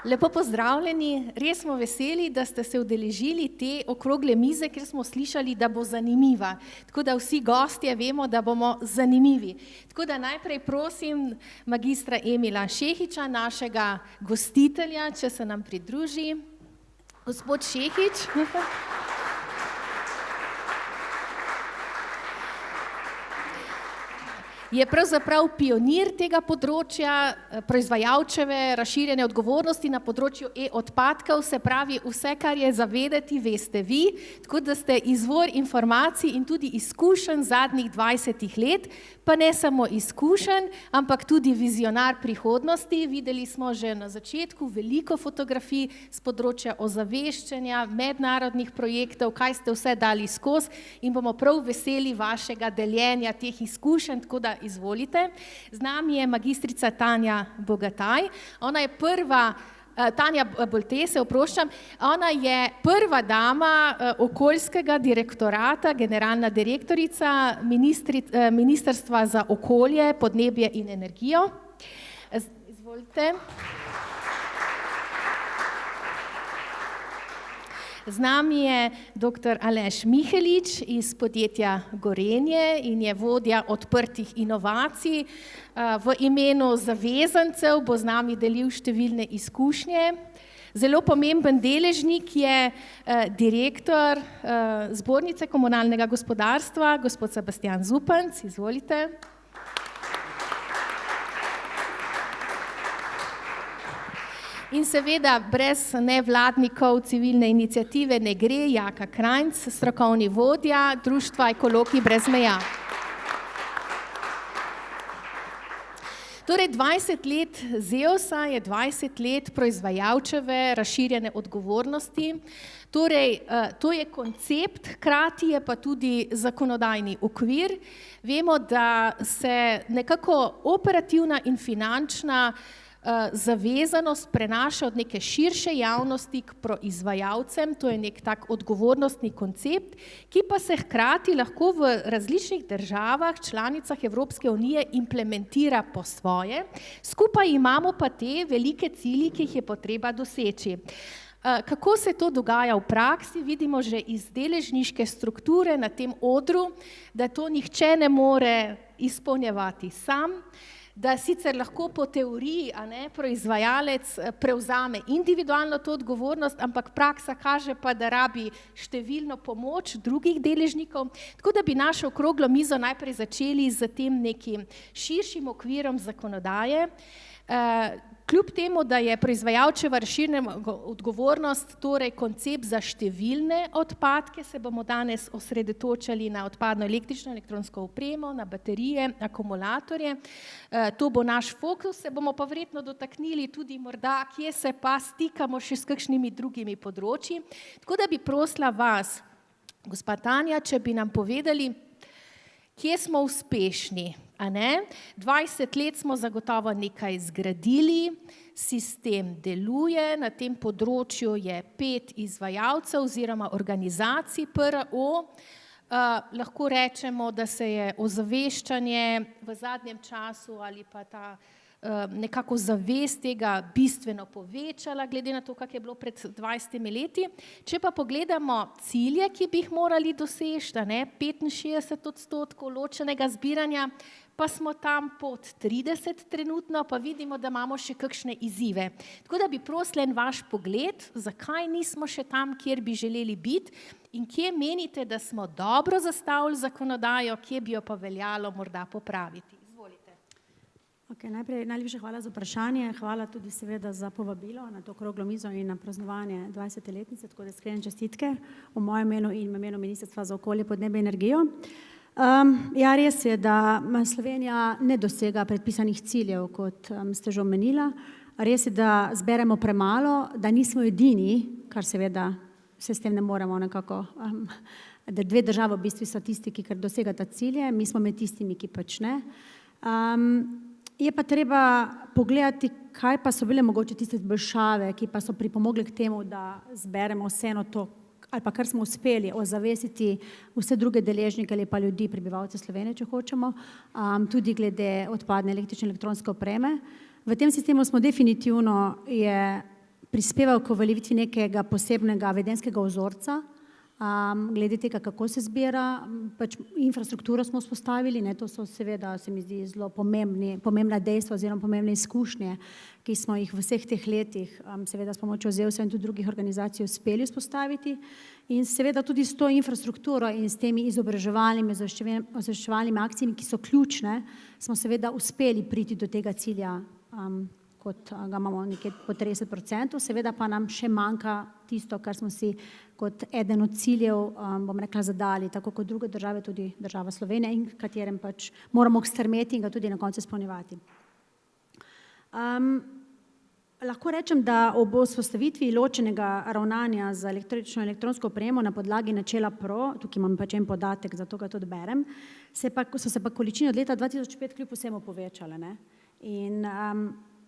Lepo pozdravljeni, res smo veseli, da ste se udeležili te okrogle mize, ker smo slišali, da bo zanimiva. Tako da vsi gostje vemo, da bomo zanimivi. Tako da najprej prosim magistra Emila Šehića, našega gostitelja, če se nam pridruži. Gospod Šehić. Je pravzaprav pionir tega področja, proizvajalčeve razširjene odgovornosti na področju e-odpadkov, se pravi vse, kar je za vedeti, veste vi, tako da ste izvor informacij in tudi izkušenj zadnjih 20 let, pa ne samo izkušenj, ampak tudi vizionar prihodnosti. Videli smo že na začetku veliko fotografij z področja ozaveščanja, mednarodnih projektov, kaj ste vse dali skozi in bomo prav veseli vašega deljenja teh izkušenj, tako da izvolite. Z nami je magistrica Tanja Bogataj, ona je Tanja Bolte, se oproščam, ona je prva dama okoljskega direktorata, generalna direktorica Ministrstva za okolje, podnebje in energijo. Izvolite. Z nami je dr. Aleš Mihelič iz podjetja Gorenje in je vodja odprtih inovacij. V imenu zavezancev bo z nami delil številne izkušnje. Zelo pomemben deležnik je direktor Zbornice komunalnega gospodarstva, gospod Sebastijan Zupanc, izvolite. In seveda brez nevladnikov civilne iniciative ne gre, Jaka Krajnc, strokovni vodja Društva Ekologi brez meja. Torej 20 let ZEOS-a je 20 let proizvajalčeve razširjene odgovornosti. Torej, to je koncept, hkrati je pa tudi zakonodajni okvir. Vemo, da se nekako operativna in finančna zavezanost prenaša od neke širše javnosti k proizvajalcem, to je nek tak odgovornostni koncept, ki pa se hkrati lahko v različnih državah, članicah Evropske unije implementira po svoje. Skupaj imamo pa te velike cilji, ki jih je potreba doseči. Kako se to dogaja v praksi, vidimo že iz deležniške strukture na tem odru, da to nihče ne more izpolnjevati sam, da sicer lahko po teoriji proizvajalec prevzame individualno to odgovornost, ampak praksa kaže pa, da rabi številno pomoč drugih deležnikov. Tako da bi našo okroglo mizo najprej začeli z tem nekim širšim okvirom zakonodaje. Kljub temu, da je proizvajalčeva razširjena odgovornost, torej koncept za številne odpadke, se bomo danes osredotočali na odpadno električno elektronsko opremo, na baterije, akumulatorje. To bo naš fokus, se bomo pa verjetno dotaknili tudi morda, kje se pa stikamo še s kakšnimi drugimi področji. Tako da bi prosila vas, gospa Tanja, če bi nam povedali, kje smo uspešni, a ne? 20 let smo zagotovo nekaj zgradili, sistem deluje, na tem področju je 5 izvajalcev oziroma organizacij PRO. Lahko rečemo, da se je ozaveščanje v zadnjem času ali pa ta nekako zavest tega bistveno povečala, glede na to, kak je bilo pred 20 leti. Če pa pogledamo cilje, ki bi jih morali doseči, 65% ločenega zbiranja, pa smo tam pod 30 trenutno, pa vidimo, da imamo še kakšne izzive. Tako da bi prosila en vaš pogled, zakaj nismo še tam, kjer bi želeli biti in kje menite, da smo dobro zastavili zakonodajo, kje bi jo pa veljalo morda popraviti. Najprej najlepša hvala za vprašanje, hvala tudi seveda za povabilo na to okroglo mizo in na praznovanje 20. letnice, tako da iskrene čestitke v mojem imenu in v imenu Ministrstva za okolje, podnebje in energijo. Ja, res je, da Slovenija ne dosega predpisanih ciljev, kot ste že omenila. Res je, da zberemo premalo, da nismo edini, kar seveda se s tem ne moremo nekako, da 2 države v bistvu so tisti, ki dosegata cilje, mi smo med tistimi, ki pač ne. Je pa treba pogledati, kaj pa so bile mogoče tiste izboljšave, ki pa so pripomogle k temu, da zberemo vseeno to, ali pa kar smo uspeli ozavestiti vse druge deležnike ali pa ljudi, prebivalce Slovenije, če hočemo, tudi glede odpadne električne elektronske opreme. V tem sistemu smo definitivno prispeval k uveljavitvi nekega posebnega vedenjskega vzorca, glede tega, kako se zbira, pač infrastrukturo smo vzpostavili, ne, to so seveda, se mi zdi, zelo pomembna dejstva oziroma pomembne izkušnje, ki smo jih v vseh teh letih, seveda s pomočjo ZEUS-a in tudi drugih organizacij uspeli vzpostaviti in seveda tudi s to infrastrukturo in s temi izobraževalnimi, ozaveščevalnimi akcijami, ki so ključne, smo seveda uspeli priti do tega cilja, kot ga imamo nekje po 30%, seveda pa nam še manjka tisto, kar smo si kot eden od ciljev, bom rekla, zadali, tako kot druge države, tudi država Slovenija, in katerem pač moramo strmeti in ga tudi na koncu izpolnjevati. Lahko rečem, da ob vzpostavitvi ločenega ravnanja z električno in elektronsko opremo na podlagi načela PRO, tukaj imam pač en podatek, zato ga tudi berem, so se pa količine od leta 2005 kljub vsemu povečale, ne? In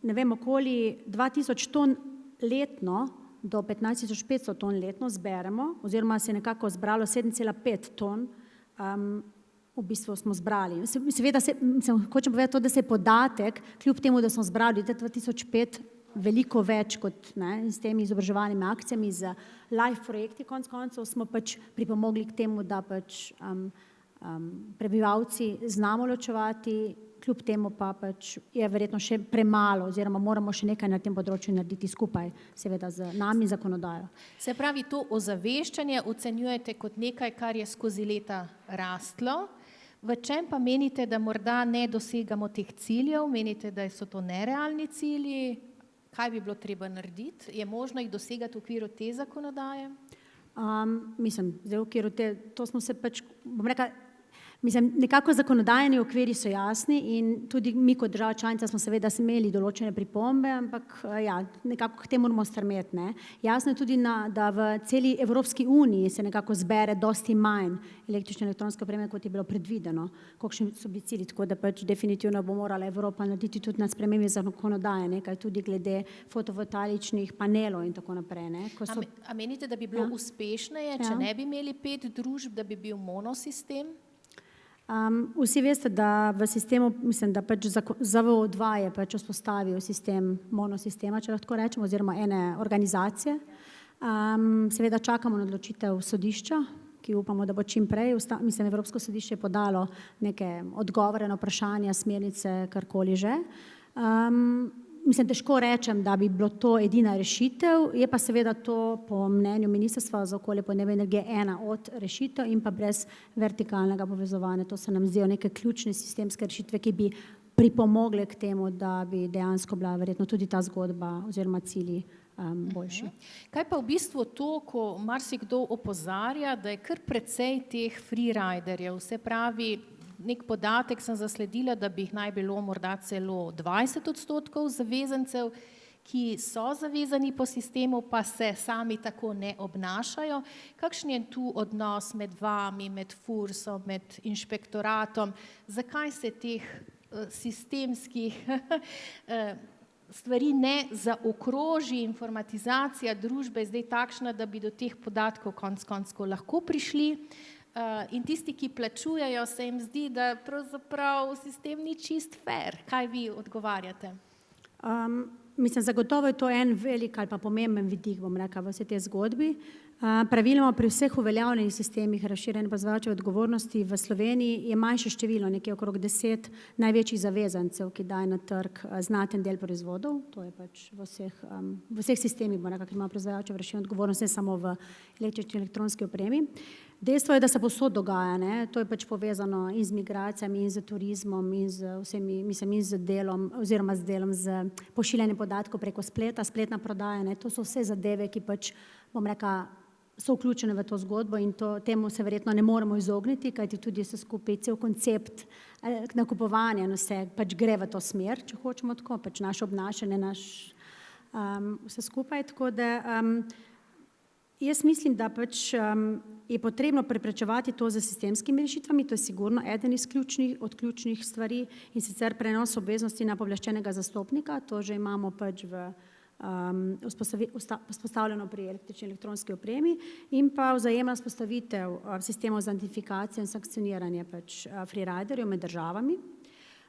ne vem, okoli 2000 ton letno do 15.500 ton letno zberemo, oziroma se je nekako zbralo 7,5 ton, v bistvu smo zbrali. Seveda hočem povedati to, da se je podatek, kljub temu, da smo zbrali leta 2005 veliko več kot, ne, s temi izobraževalnimi akcijami, z live projekti, konec koncev smo pač pripomogli k temu, da pač prebivalci znamo ločevati, kljub temu pa pač je verjetno še premalo oziroma moramo še nekaj na tem področju narediti skupaj, seveda z nami zakonodajo. Se pravi, to ozaveščanje ocenjujete kot nekaj, kar je skozi leta rastlo. V čem pa menite, da morda ne dosegamo teh ciljev? Menite, da so to nerealni cilji? Kaj bi bilo treba narediti? Je možno jih dosegati v okviru te zakonodaje? Mislim, zdaj v okviru to smo se pač, bom rekla, nekako zakonodajni okviri so jasni in tudi mi kot država članica smo seveda imeli določene pripombe, ampak ja, nekako k temu moramo strmeti, ne. Jasno je tudi, da v celi Evropski uniji se nekako zbere dosti manj električne elektronske opreme, kot je bilo predvideno, kakšni so bili cilji, tako da pač definitivno bo morala Evropa narediti tudi na spremembi zakonodaje, nekaj tudi glede fotovoltaičnih panelov in tako naprej, ne. A menite, da bi bilo uspešneje, če ne bi imeli 5 družb, da bi bil monosistem? Vsi veste, da v sistemu, mislim, da pač ZVO2 je pač vzpostavil sistem monosistema, če lahko rečemo, oziroma ene organizacije. Seveda čakamo na odločitev sodišča, ki upamo, da bo čim prej. Mislim, Evropsko sodišče je podalo neke odgovore na vprašanja, smernice, karkoli že. Mislim, težko rečem, da bi bilo to edina rešitev, je pa seveda to po mnenju Ministrstva za okolje, podnebje in energije ena od rešitev in pa brez vertikalnega povezovanja. To se nam zdijo neke ključne sistemske rešitve, ki bi pripomogle k temu, da bi dejansko bila verjetno tudi ta zgodba oziroma cilji boljši. Kaj pa v bistvu to, ko marsikdo opozarja, da je kar precej teh freeriderjev, se pravi, nek podatek sem zasledila, da bi jih naj bilo morda celo 20% zavezancev, ki so zavezani po sistemu, pa se sami tako ne obnašajo. Kakšen je tu odnos med vami, med FURS-om, med inšpektoratom? Zakaj se teh sistemskih stvari ne zaokroži, informatizacija družbe zdaj takšna, da bi do teh podatkov konec koncev lahko prišli? In tisti, ki plačujejo, se jim zdi, da pravzaprav sistem ni čist fair. Kaj vi odgovarjate? Mislim, zagotovo je to en velik ali pa pomemben vidik, bom rekla, v vsej tej zgodbi. Praviloma pri vseh uveljavljenih sistemih razširjene proizvajalčeve odgovornosti v Sloveniji je manjše število, nekje okrog 10 največjih zavezancev, ki dajo na trg znaten del proizvodov. To je pač v vseh sistemih, bom rekla, ki imajo proizvajalčeve razširjene odgovornosti, ne samo v električni in elektronski opremi. Dejstvo je, da se povsod dogaja, ne? To je pač povezano in z migracijami, in z turizmom, in z vsemi, mislim, in z delom, oziroma z delom, z pošiljanjem podatkov preko spleta, spletna prodaja, ne? To so vse zadeve, ki pač, bom rekla, so vključene v to zgodbo in temu se verjetno ne moremo izogniti, kajti tudi se skupaj cel koncept nakupovanja, no, se pač gre v to smer, če hočemo tako, pač naše obnašanje, vse skupaj, tako da jaz mislim, da pač je potrebno preprečevati to z sistemskimi rešitvami, to je sigurno eden od ključnih stvari in sicer prenos obveznosti na pooblaščenega zastopnika, to že imamo pač vzpostavljeno pri električni elektronski opremi in pa vzajemna vzpostavitev sistemov za identifikacijo in sankcioniranje pač freeriderjev med državami.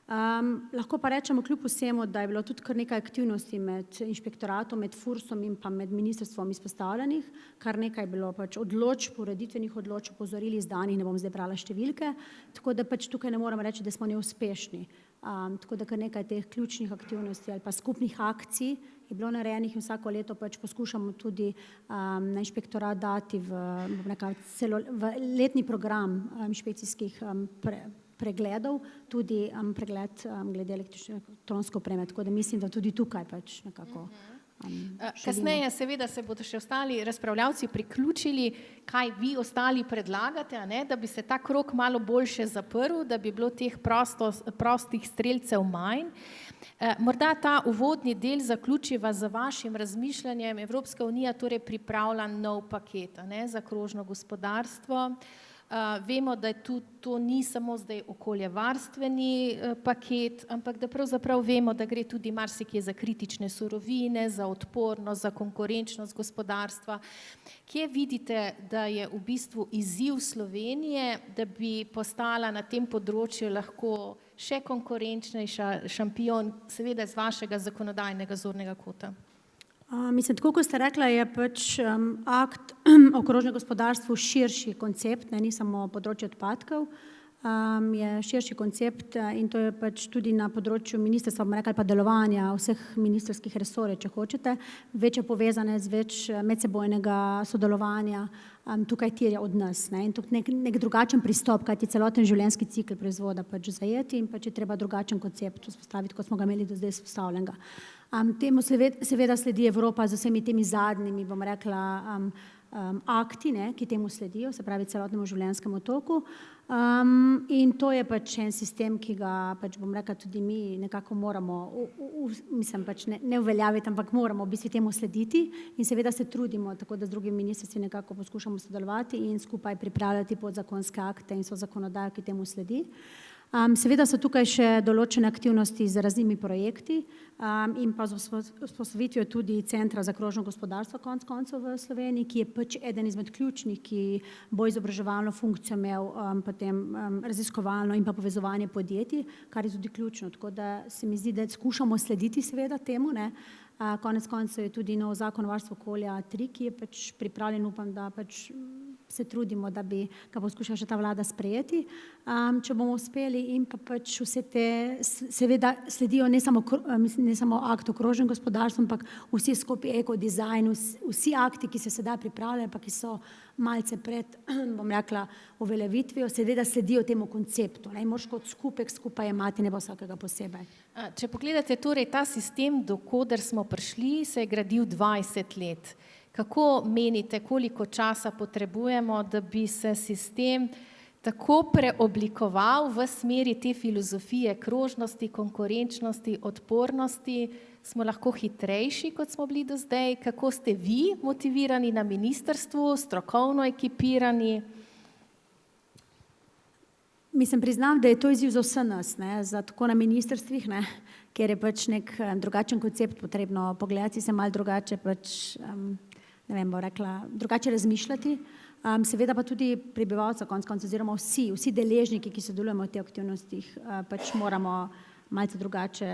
Lahko pa rečemo kljub vsemu, da je bilo tudi kar nekaj aktivnosti med inšpektoratom, med FURS-om in pa med ministrstvom izpostavljenih, kar nekaj je bilo pač odločb, ureditvenih odločb, opozorili izdanih, ne bom zdaj brala številke, tako da pač tukaj ne moramo reči, da smo neuspešni. Tako da kar nekaj teh ključnih aktivnosti ali pa skupnih akcij je bilo narejenih in vsako leto pač poskušamo tudi na inšpektorat dati v letni program inšpekcijskih pregledov, tudi pregled glede elektronske opreme, tako da mislim, da tudi tukaj pač nekako Kasneje seveda se bodo še ostali razpravljavci priključili, kaj vi ostali predlagate, da bi se ta krog malo boljše zaprl, da bi bilo teh prostih strelcev manj. Morda ta uvodni del zaključiva z vašim razmišljanjem. Evropska unija torej pripravlja nov paket za krožno gospodarstvo. Vemo, da to ni samo zdaj okoljevarstveni paket, ampak da pravzaprav vemo, da gre tudi marsikje za kritične surovine, za odpornost, za konkurenčnost gospodarstva. Kje vidite, da je v bistvu izziv Slovenije, da bi postala na tem področju lahko še konkurenčnejša, šampion, seveda z vašega zakonodajnega zornega kota? Mislim, tako kot ste rekla, je pač akt o krožnem gospodarstvu širši koncept, ni samo področje odpadkov, je širši koncept in to je pač tudi na področju ministrstva, bomo rekli pa delovanja vseh ministrskih resorjev, če hočete, večje povezane z več medsebojnega sodelovanja, tukaj terja od nas. In tukaj nek drugačen pristop, kajti celoten življenjski cikel proizvoda pač zajeti in pač je treba drugačen koncept vzpostaviti, kot smo ga imeli do zdaj vzpostavljenega. Temu seveda sledi Evropa z vsemi temi zadnjimi, bom rekla, akti, ki temu sledijo, se pravi celotnemu življenjskemu toku. In to je pač en sistem, ki ga pač, bom rekla, tudi mi nekako moramo, mislim pač ne uveljaviti, ampak moramo v bistvu temu slediti in seveda se trudimo, tako da z drugimi ministrstvi nekako poskušamo sodelovati in skupaj pripravljati podzakonske akte in so zakonodajo, ki temu sledi. Seveda so tukaj še določene aktivnosti z raznimi projekti in pa z vzpostavitvijo tudi Centra za krožno gospodarstvo konec koncev v Sloveniji, ki je pač eden izmed ključnih, ki bo izobraževalno funkcijo imel, potem raziskovalno in pa povezovanje podjetij, kar je tudi ključno, tako da se mi zdi, da skušamo slediti seveda temu, konec koncev je tudi nov zakon o varstvu okolja 3, ki je pač pripravljen, upam, da pač se trudimo, da bi ga poskušala še ta vlada sprejeti, če bomo uspeli in pa pač vse te seveda sledijo ne samo akt o krožnem gospodarstvu, ampak vsi skupaj ekodizajn, vsi akti, ki se sedaj pripravljajo, pa ki so malce pred, bom rekla, uveljavitvijo, seveda sledijo temu konceptu. Moraš kot skupaj imati, ne bo vsakega posebej. Če pogledate torej ta sistem, do koder smo prišli, se je gradil 20 let. Kako menite, koliko časa potrebujemo, da bi se sistem tako preoblikoval v smeri te filozofije krožnosti, konkurenčnosti, odpornosti? Smo lahko hitrejši, kot smo bili do zdaj? Kako ste vi motivirani na ministrstvu, strokovno ekipirani? Mislim, priznam, da je to izziv za vse nas, tako na ministrstvih, ker je pač nek drugačen koncept potrebno pogledati, se malo drugače pač, ne vem, bo rekla, drugače razmišljati. Seveda pa tudi prebivalca konec koncev, oziroma vsi deležniki, ki sodelujemo v teh aktivnostih, pač moramo malce drugače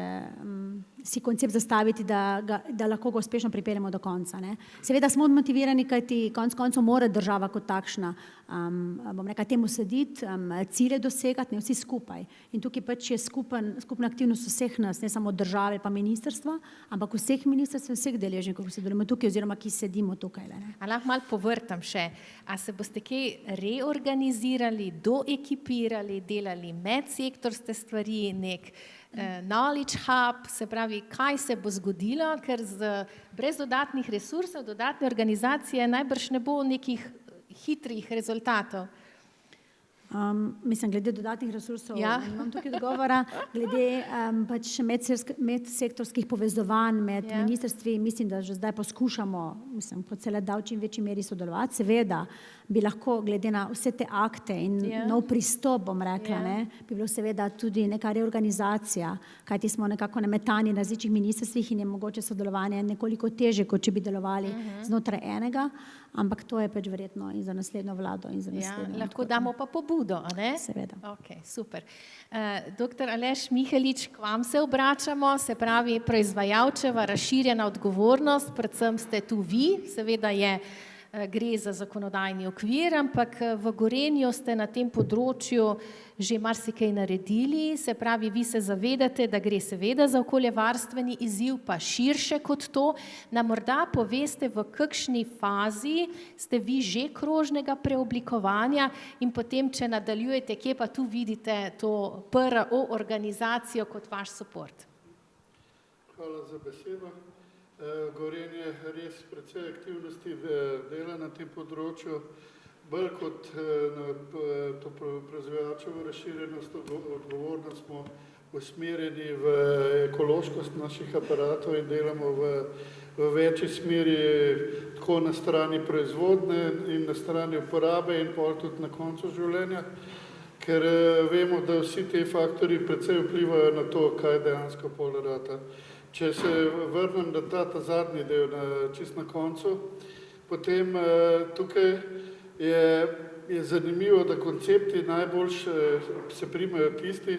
si koncept zastaviti, da lahko ga uspešno pripeljemo do konca. Seveda smo motivirani, kajti konec koncev mora država kot takšna, bom rekla, temu slediti, cilje dosegati, vsi skupaj. In tukaj pač je skupna aktivnost vseh nas, ne samo države pa ministrstva, ampak vseh ministrstv, vseh deležnikov, ki sodelujemo tukaj oziroma ki sedimo tukaj. Lahko malo povrtam še, a se boste kaj reorganizirali, doekipirali, delali medsektorske stvari, nek knowledge hub, se pravi, kaj se bo zgodilo, ker brez dodatnih resursov, dodatne organizacije najbrž ne bo nekih hitrih rezultatov. Mislim, glede dodatnih resursov, imam tukaj dogovora, glede pač medsektorskih povezovanj med ministrstvi, mislim, da že zdaj poskušamo mislim, po cele da v čim večji meri sodelovati. Seveda bi lahko glede na vse te akte in nov pristop, bom rekla, bi bilo seveda tudi neka reorganizacija, kajti smo nekako nametani na različnih ministrstvih in je mogoče sodelovanje nekoliko teže, kot če bi delovali znotraj enega, ampak to je pač verjetno in za naslednjo vlado in za naslednjo. Lahko damo pa pobudo, a ne? Seveda. Ok, super. Doktor Aleš Mihelič, k vam se obračamo, se pravi proizvajalčeva razširjena odgovornost, predvsem ste tu vi, seveda gre za zakonodajni okvir, ampak v Gorenju ste na tem področju že marsikaj naredili, se pravi, vi se zavedate, da gre seveda za okoljevarstveni izziv, pa širše kot to. Nam morda poveste, v kakšni fazi ste vi že krožnega preoblikovanja in potem, če nadaljujete, kje pa tu vidite to PRO organizacijo kot vaš suport? Hvala za besedo. Gorenje res precej aktivnosti dela na tem področju, bolj kot na to proizvajalčevo razširjenost odgovornost smo usmerjeni v ekološkost naših aparatov in delamo v večji smeri tako na strani proizvodnje in na strani uporabe in pol tudi na koncu življenja, ker vemo, da vsi ti faktori precej vplivajo na to, kaj dejansko pol rata. Če se vrnem na ta zadnji del, čist na koncu, potem tukaj je zanimivo, da koncepti najbolj se primajo tisti,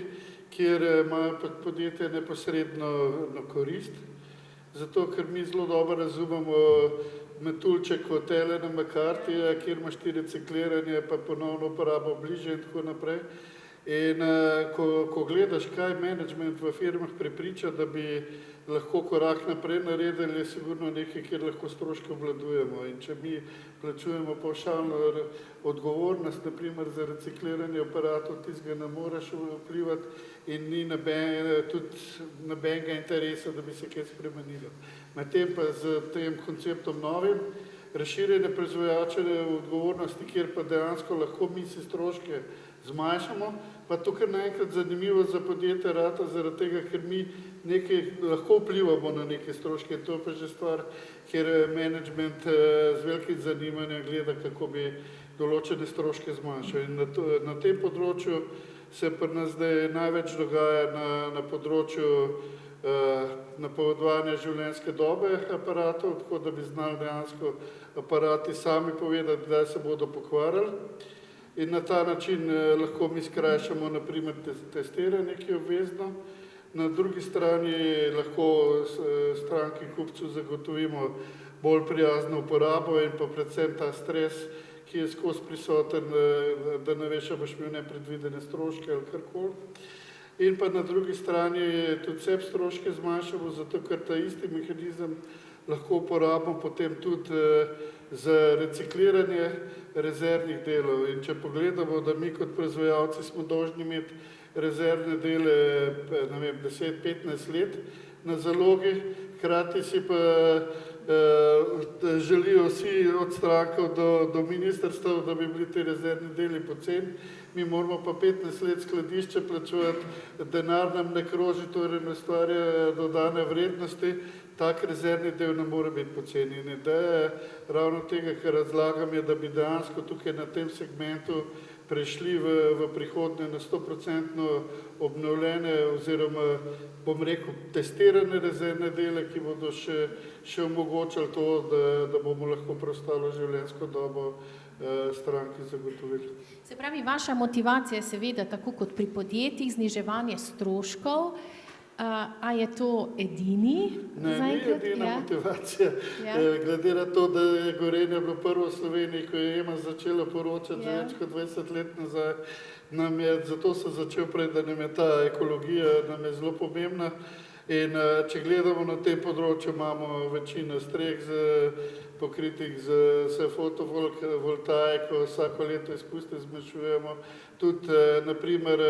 kjer imajo podjetje neposredno korist, zato ker mi zelo dobro razumemo metuljček kot Ellena McCarthyja, kjer ima 4 recikliranje, pa ponovno uporabo bliže in tako naprej. In ko gledaš, kaj management v firmah prepriča, da bi lahko korak naprej naredili, je sigurno nekaj, kjer lahko stroške obvladujemo. In če mi plačujemo pavšalno odgovornost, naprimer za recikliranje aparatov, tistega ne moreš vplivati in ni tudi nobenega interesa, da bi se kaj spremenilo. Medtem pa z tem konceptom novim, razširjene proizvajalčeve odgovornosti, kjer pa dejansko lahko mi si stroške zmanjšamo, pa tukaj naenkrat zanimivo za podjetje rata, zaradi tega, ker mi nekaj lahko vplivamo na neke stroške. To je pa že stvar, kjer management z velikim zanimanjem gleda, kako bi določene stroške zmanjšal. In na tem področju se pri nas zdaj največ dogaja na področju napovedovanja življenjske dobe aparatov, tako da bi znali dejansko aparati sami povedati, kdaj se bodo pokvarili. In na ta način lahko mi skrajšamo naprimer testiranje, ki je obvezno. Na drugi strani lahko stranki kupcu zagotovimo bolj prijazno uporabo in pa predvsem ta stres, ki je skozi prisoten, da ne veš, ali boš imel nepredvidene stroške ali karkoli. In pa na drugi strani tudi sebi stroške zmanjšamo, zato ker ta isti mehanizem lahko uporabimo potem tudi za recikliranje rezervnih delov. In če pogledamo, da mi kot proizvajalci smo dolžni imeti rezervne dele 10-15 let na zalogi, hkrati si pa želijo vsi od strankov do ministrstev, da bi bili ti rezervni deli poceni. Mi moramo pa 15 let skladišče plačevati, denar nam ne kroži, torej ne ustvarja dodane vrednosti, tak rezervni del ne more biti poceni. In ideja ravno tega, kar razlagam, je, da bi dejansko tukaj na tem segmentu prešli v prihodnje na 100% obnovljene oziroma, bom rekel, testirane rezervne dele, ki bodo še omogočali to, da bomo lahko preostalo življenjsko dobo stranki zagotovili. Se pravi, vaša motivacija je seveda tako kot pri podjetjih zniževanje stroškov. A je to edini? Ne, ni edina motivacija. Glede na to, da je Gorenje bilo prvo v Sloveniji, ko je EMA začela poročati že več kot 20 let nazaj, zato se začel prej, da nam je ta ekologija nam je zelo pomembna. In če gledamo na tem področju, imamo večino streh pokritih z fotovoltaiko, vsako leto izpuste zmanjšujemo. Tudi, naprimer,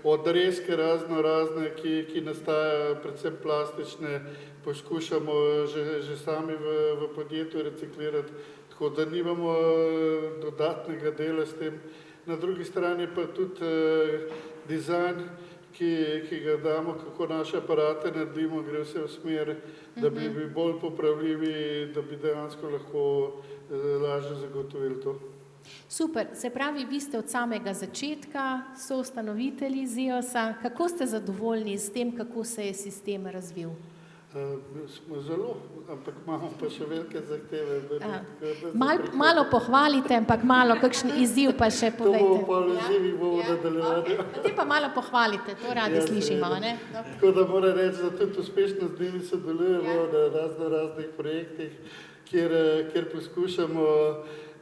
odrezke razne, ki nastajajo, predvsem plastične, poskušamo že sami v podjetju reciklirati, tako da nimamo dodatnega dela s tem. Na drugi strani pa tudi dizajn, ki ga damo, kako naše aparate naredimo, gre vse v smer, da bi bili bolj popravljivi, da bi dejansko lahko lažje zagotovili to. Super, se pravi, vi ste od samega začetka soustanovitelji ZIOS-a. Kako ste zadovoljni s tem, kako se je sistem razvil? Smo zelo, ampak imamo pa še velike zahteve. Malo pohvalite, ampak malo kakšen izziv pa še To povejte. bomo pa v izzivih bomo nadaljevali. Potem pa malo pohvalite, to radi slišimo, ne? No. Tako da moram reči, da tudi uspešno z njimi sodelujemo na raznih projektih, kjer poskušamo,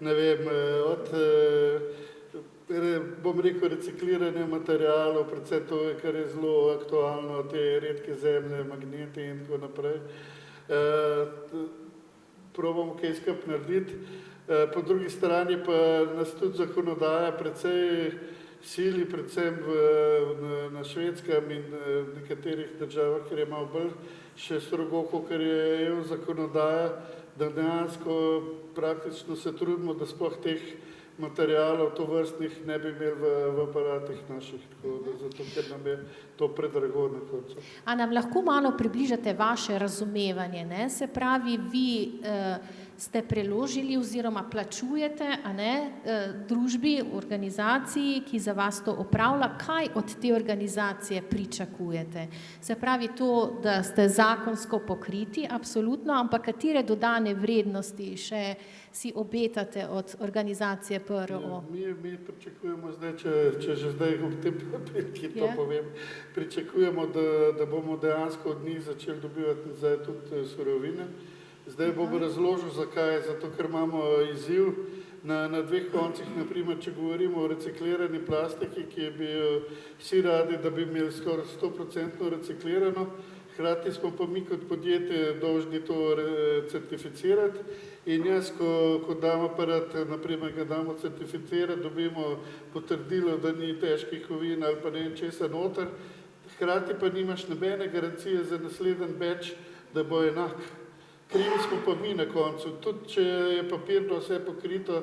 ne vem, od bom rekel, recikliranje materialov, predvsem to, kar je zelo aktualno, te redke zemlje, magnete in tako naprej. Probamo kaj skup narediti. Po drugi strani pa nas tudi zakonodaja precej sili, predvsem na Švedskem in nekaterih državah, kjer je malo bolj še strogo, kakor je EU zakonodaja, da dejansko praktično se trudimo, da sploh teh materialov tovrstnih ne bi imeli v aparatih naših, zato ker nam je to predrago na koncu. A nam lahko malo približate vaše razumevanje, ne? Se pravi, vi ste preložili oziroma plačujete, a ne, družbi, organizaciji, ki za vas to opravlja. Kaj od te organizacije pričakujete? Se pravi to, da ste zakonsko pokriti, absolutno, ampak katere dodane vrednosti še si obetate od organizacije PRO? Mi pričakujemo zdaj, če že zdaj v tem papirki to povem, pričakujemo, da bomo dejansko od njih začeli dobivati nazaj tudi surovine. Zdaj bom razložil, zakaj. Zato, ker imamo izziv na dveh koncih, naprimer, če govorimo o reciklirani plastiki, ki bi vsi radi, da bi imeli skoraj 100% reciklirano, hkrati smo pa mi kot podjetje dolžni to certificirati in jaz, ko dam aparat, naprimer, ga damo certificirati, dobimo potrdilo, da ni težkih kovin ali pa ne vem česa noter, hkrati pa nimaš nobene garancije za naslednji batch, da bo enak. Krivi smo pa mi na koncu. Tudi če je papirno vse pokrito,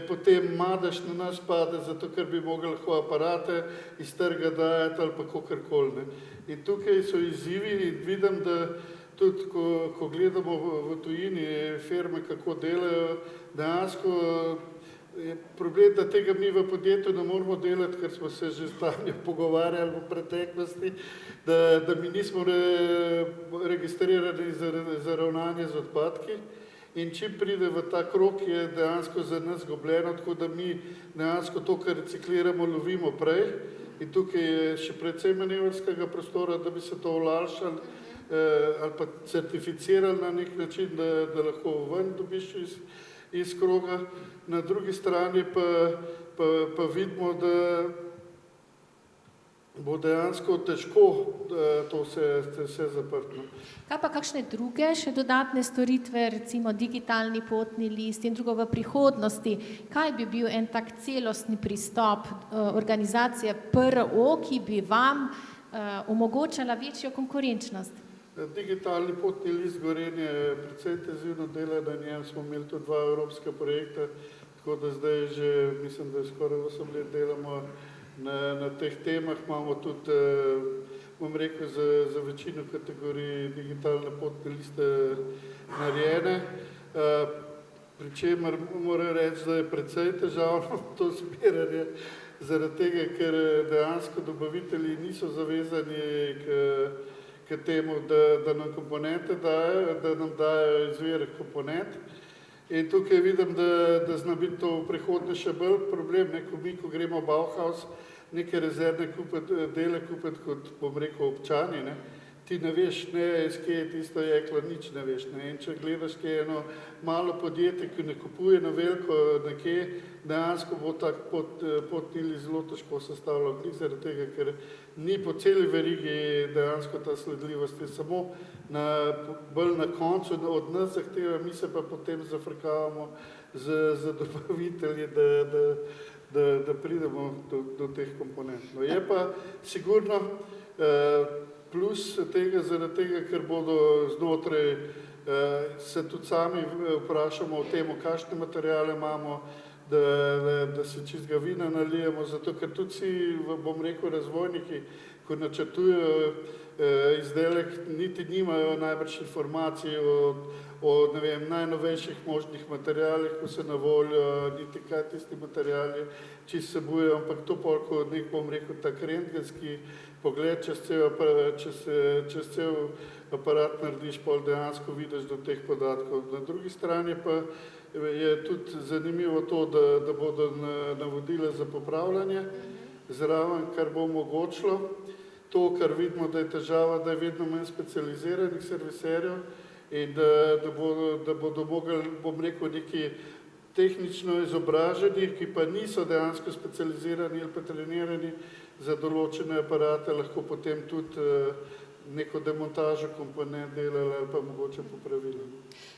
potem madež na nas pade, zato ker bi mogli lahko aparate iz trga dajati ali pa kakorkoli. In tukaj so izzivi in vidim, da tudi ko gledamo v tujini firme, kako delajo, dejansko je problem, da tega mi v podjetju ne moramo delati, ker smo se že stavnjo pogovarjali v preteklosti, da mi nismo registrirani za ravnanje z odpadki in čim pride v ta krog, je dejansko za nas zgubljeno, tako da mi dejansko to, kar recikliramo, lovimo prej in tukaj je še precej manevrskega prostora, da bi se to olajšali ali pa certificirali na nek način, da lahko ven dobiš iz kroga. Na drugi strani pa vidimo, da bo dejansko težko to vse zaprtno. Kaj pa kakšne druge še dodatne storitve, recimo digitalni potni list in drugo v prihodnosti? Kaj bi bil en tak celostni pristop organizacije PRO, ki bi vam omogočala večjo konkurenčnost? Digitalni potni list Gorenje je precej intenzivno dela, na njem smo imeli tudi 2 evropska projekta, tako da zdaj že, mislim, da skoraj 8 let delamo na teh temah. Imamo tudi, bom rekel, za večino kategorij digitalne potne liste narejene, pri čemer moram reči, da je precej težavno to zbiranje, zaradi tega, ker dejansko dobavitelji niso zavezani k temu, da nam komponente dajo, da nam dajo izvir komponent. In tukaj vidim, da zna biti to v prihodnje še bolj problem, ko gremo v Bauhaus, neke rezervne dele kupiti kot, bom rekel, občani, ti ne veš, iz kje je tisto jeklo, nič ne veš. In če gledaš, kje je eno malo podjetje, ki ne kupuje na veliko nekje, dejansko bo tak potni list zelo težko sestavljal, zaradi tega, ker ni po celi verigi dejansko ta sledljivost, je samo bolj na koncu od nas zahteva, mi se pa potem zafrkavamo z dobavitelji, da pridemo do teh komponent. No, je pa sigurno plus tega zaradi tega, ker bodo znotraj se tudi sami vprašamo o tem, kakšne materiale imamo, da se čistega vina nalijemo, zato ker tudi si, bom rekel, razvojniki ko načrtujejo izdelek, niti nimajo najbrž informacij o ne vem, najnovejših možnih materialih, ko se na voljo, niti kaj tisti materiali čisto vsebujejo, ampak to pol, ko nek, bom rekel, tak rentgenski pogled čez cel aparat narediš, pol dejansko vidiš do teh podatkov. Na drugi strani pa je tudi zanimivo to, da bodo navodila za popravljanje zraven, kar bo omogočilo to, kar vidimo, da je težava, da je vedno manj specializiranih serviserjev in da bodo mogli, bom rekel, neki tehnično izobraženi, ki pa niso dejansko specializirani ali pa trenirani za določene aparate, lahko potem tudi neko demontažo komponent delali ali pa mogoče popravili.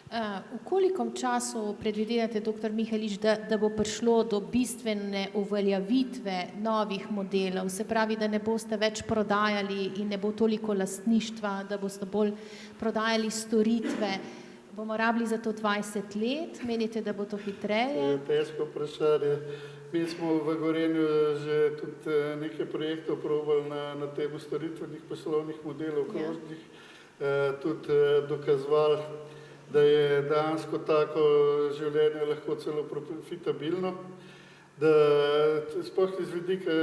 V kolikom času predvidevate, dr. Mihelič, da bo prišlo do bistvene uveljavitve novih modelov, se pravi, da ne boste več prodajali in ne bo toliko lastništva, da boste bolj prodajali storitve? Bomo rabili za to 20 let? Menite, da bo to hitreje? Težko vprašanje. Mi smo v Gorenju že tudi nekaj projektov probali na temu storitvenih poslovnih modelov krožnih, tudi dokazovali, da je dejansko tako življenje lahko celo profitabilno, da sploh iz vidika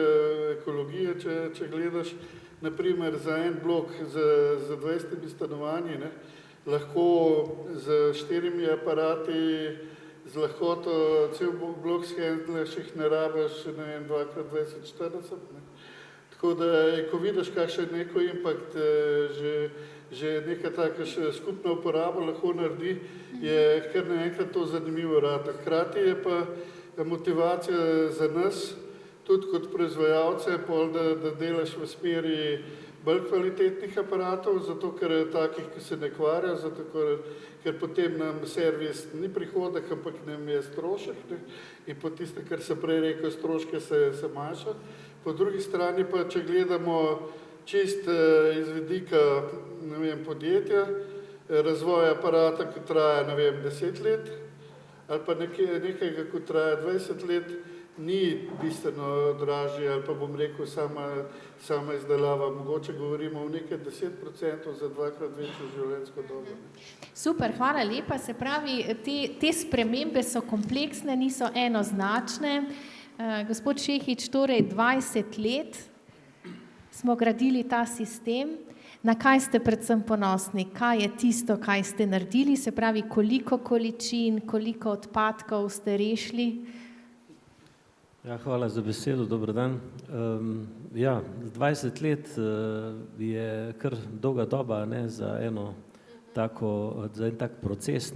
ekologije, če gledaš, naprimer za en blok z 20 stanovanji, lahko z 4 aparati z lahkoto cel blok shendlaš, jih ne rabiš, ne vem, 2x20-40. Tako da, ko vidiš, kakšen neko impact že neka taka skupna uporaba lahko naredi, je kar naenkrat to zanimivo rata. Hkrati je pa motivacija za nas, tudi kot proizvajalce, da delaš v smeri bolj kvalitetnih aparatov, zato ker takih, ki se ne kvarijo, zato ker potem nam servis ni prihodek, ampak nam je strošek, in po tiste, kar sem prej rekel, stroške se manjša. Po drugi strani pa, če gledamo čist iz vidika, ne vem, podjetja, razvoja aparata, ki traja, ne vem, 10 let, ali pa nekega, ki traja 20 let, ni bistveno dražji, ali pa bom rekel, sama izdelava. Mogoče govorimo o nekaj 10% za 2x večjo življenjsko dobo. Super, hvala lepa. Se pravi, te spremembe so kompleksne, niso enoznačne. Gospod Šehič, torej 20 let smo gradili ta sistem. Na kaj ste predvsem ponosni? Kaj je tisto, kaj ste naredili? Se pravi, koliko količin, koliko odpadkov ste rešili? Ja, hvala za besedo, dober dan. 20 let je kar dolga doba za en tak proces.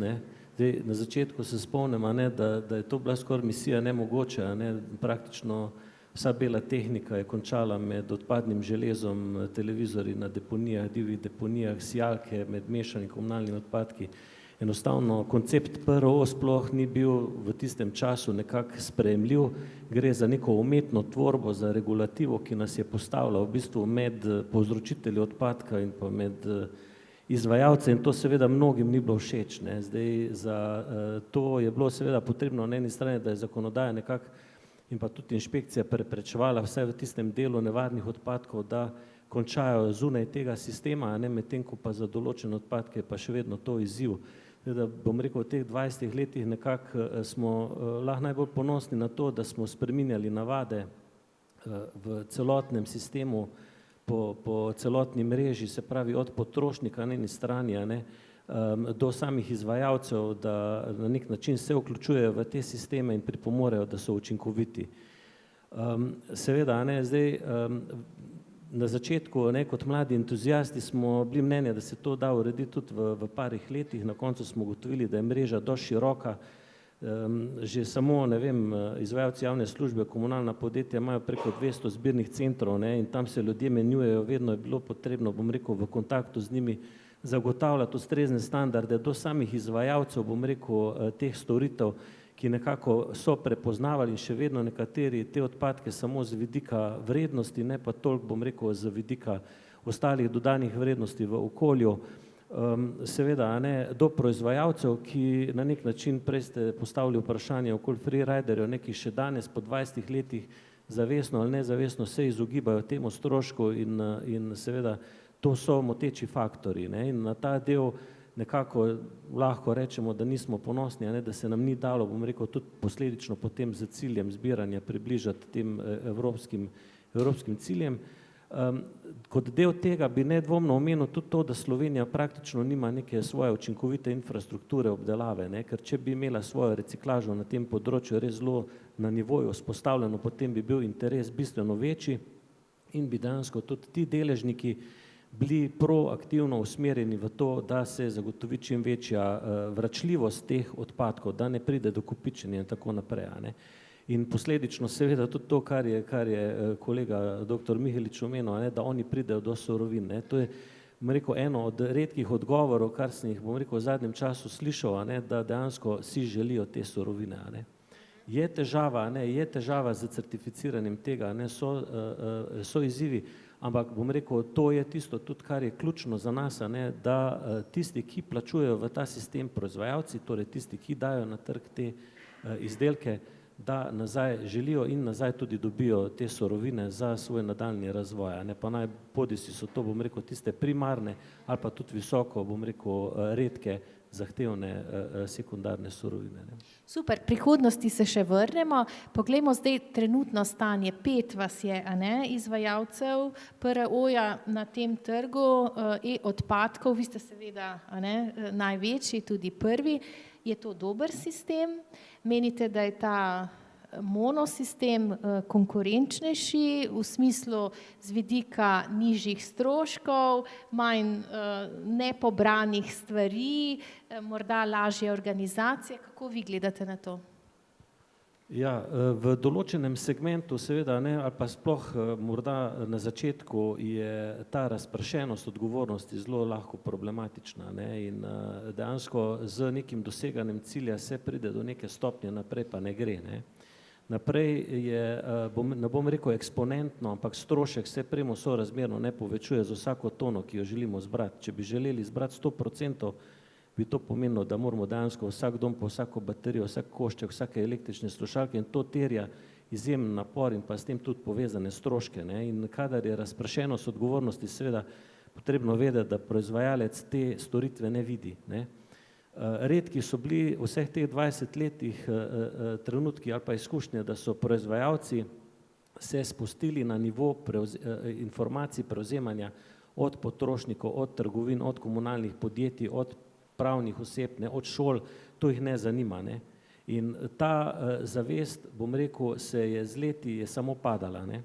Zdaj, na začetku se spomnim, da je to bila skoraj misija nemogoča. Praktično vsa bela tehnika je končala med odpadnim železom, televizorji na deponijah, divjih deponijah, sijalke med mešanimi komunalnimi odpadki. Enostavno koncept PRO sploh ni bil v tistem času nekako sprejemljiv. Gre za neko umetno tvorbo, za regulativo, ki nas je postavila v bistvu med povzročitelji odpadka in pa med izvajalce, in to seveda mnogim ni bilo všeč. Zdaj, za to je bilo seveda potrebno na eni strani, da je zakonodaja nekako in pa tudi inšpekcija preprečevala vsaj v tistem delu nevarnih odpadkov, da končajo zunaj tega sistema, medtem ko pa za določene odpadke pa še vedno to izziv. Da bom rekel, v teh 20 letih nekako smo lahko najbolj ponosni na to, da smo spreminjali navade v celotnem sistemu, po celotni mreži, se pravi od potrošnika na eni strani do samih izvajalcev, da na nek način se vključujejo v te sisteme in pripomorejo, da so učinkoviti. Seveda, zdaj na začetku, kot mladi entuzijasti, smo bili mnenja, da se to da urediti tudi v parih letih. Na koncu smo ugotovili, da je mreža dosti široka. Že samo, izvajalci javne službe, komunalna podjetja imajo preko 200 zbirnih centrov, in tam se ljudje menjujejo, vedno je bilo potrebno, bom rekel, v kontaktu z njimi zagotavljati ustrezne standarde do samih izvajalcev, bom rekel, teh storitev, ki nekako so prepoznavali in še vedno nekateri te odpadke samo z vidika vrednosti, ne pa toliko, bom rekel, z vidika ostalih dodanih vrednosti v okolju. Seveda, do proizvajalcev, ki na nek način, prej ste postavili vprašanje okoli freeriderjev, ki še danes po 20 letih zavestno ali nezavestno se izogibajo temu strošku in seveda to so moteči faktorji, ne, in na ta del nekako lahko rečemo, da nismo ponosni, ne, da se nam ni dalo, bom rekel, tudi posledično potem z ciljem zbiranja približati tem evropskim ciljem. Kot del tega bi nedvomno omenil tudi to, da Slovenija praktično nima neke svoje učinkovite infrastrukture obdelave, ne, ker če bi imela svojo reciklažo na tem področju res zelo na nivoju vzpostavljeno, potem bi bil interes bistveno večji in bi dejansko tudi ti deležniki bili proaktivno usmerjeni v to, da se zagotovi čim večja vračljivost teh odpadkov, da ne pride do kopičenja in tako naprej, ne. In posledično seveda tudi to, kar je kolega dr. Mihelič omenil, ne, da oni pridejo do surovin, ne. To je, bom rekel, eno od redkih odgovorov, kar sem jih, bom rekel, v zadnjem času slišal, ne, da dejansko si želijo te surovine, ne. Je težava z certificiranjem tega, ne, so izzivi, ampak bom rekel, to je tisto tudi, kar je ključno za nas, ne, da tisti, ki plačujejo v ta sistem, proizvajalci, torej tisti, ki dajo na trg te izdelke, da nazaj želijo in nazaj tudi dobijo te surovine za svoj nadaljnji razvoj, ne, pa naj bodisi so to, bom rekel, tiste primarne ali pa tudi visoko, bom rekel, redke, zahtevne sekundarne surovine, ne. Super, prihodnosti se še vrnemo. Poglejmo zdaj trenutno stanje. 5 vas je, a ne, izvajalcev PRO-ja na tem trgu odpadkov. Vi ste seveda, a ne, največji, tudi prvi. Je to dober sistem? Menite, da je ta monosistem konkurenčnejši v smislu z vidika nižjih stroškov, manj nepobranih stvari, morda lažje organizacije? Kako vi gledate na to? Ja, v določenem segmentu seveda, ne, ali pa sploh morda na začetku je ta razpršenost odgovornosti zelo lahko problematična, ne, in dejansko z nekim doseganjem cilja se pride do neke stopnje, naprej pa ne gre, ne. Naprej je, ne bom rekel eksponentno, ampak strošek se premo sorazmerno ne povečuje z vsako tono, ki jo želimo zbrati. Če bi želeli zbrati 100%, bi to pomenilo, da moramo dejansko vsak dom po vsako baterijo, vsak košček, vsake električne slušalke in to terja izjemen napor in pa s tem tudi povezane stroške, ne. In kadar je razpršenost odgovornosti, seveda potrebno vedeti, da proizvajalec te storitve ne vidi, ne. Redki so bili vseh teh 20 letih trenutki ali pa izkušnje, da so proizvajalci se spustili na nivo informacij prevzemanja od potrošnikov, od trgovin, od komunalnih podjetij, od pravnih oseb, ne, od šol, to jih ne zanima, ne. In ta zavest, bom rekel, se je z leti je samo padala, ne.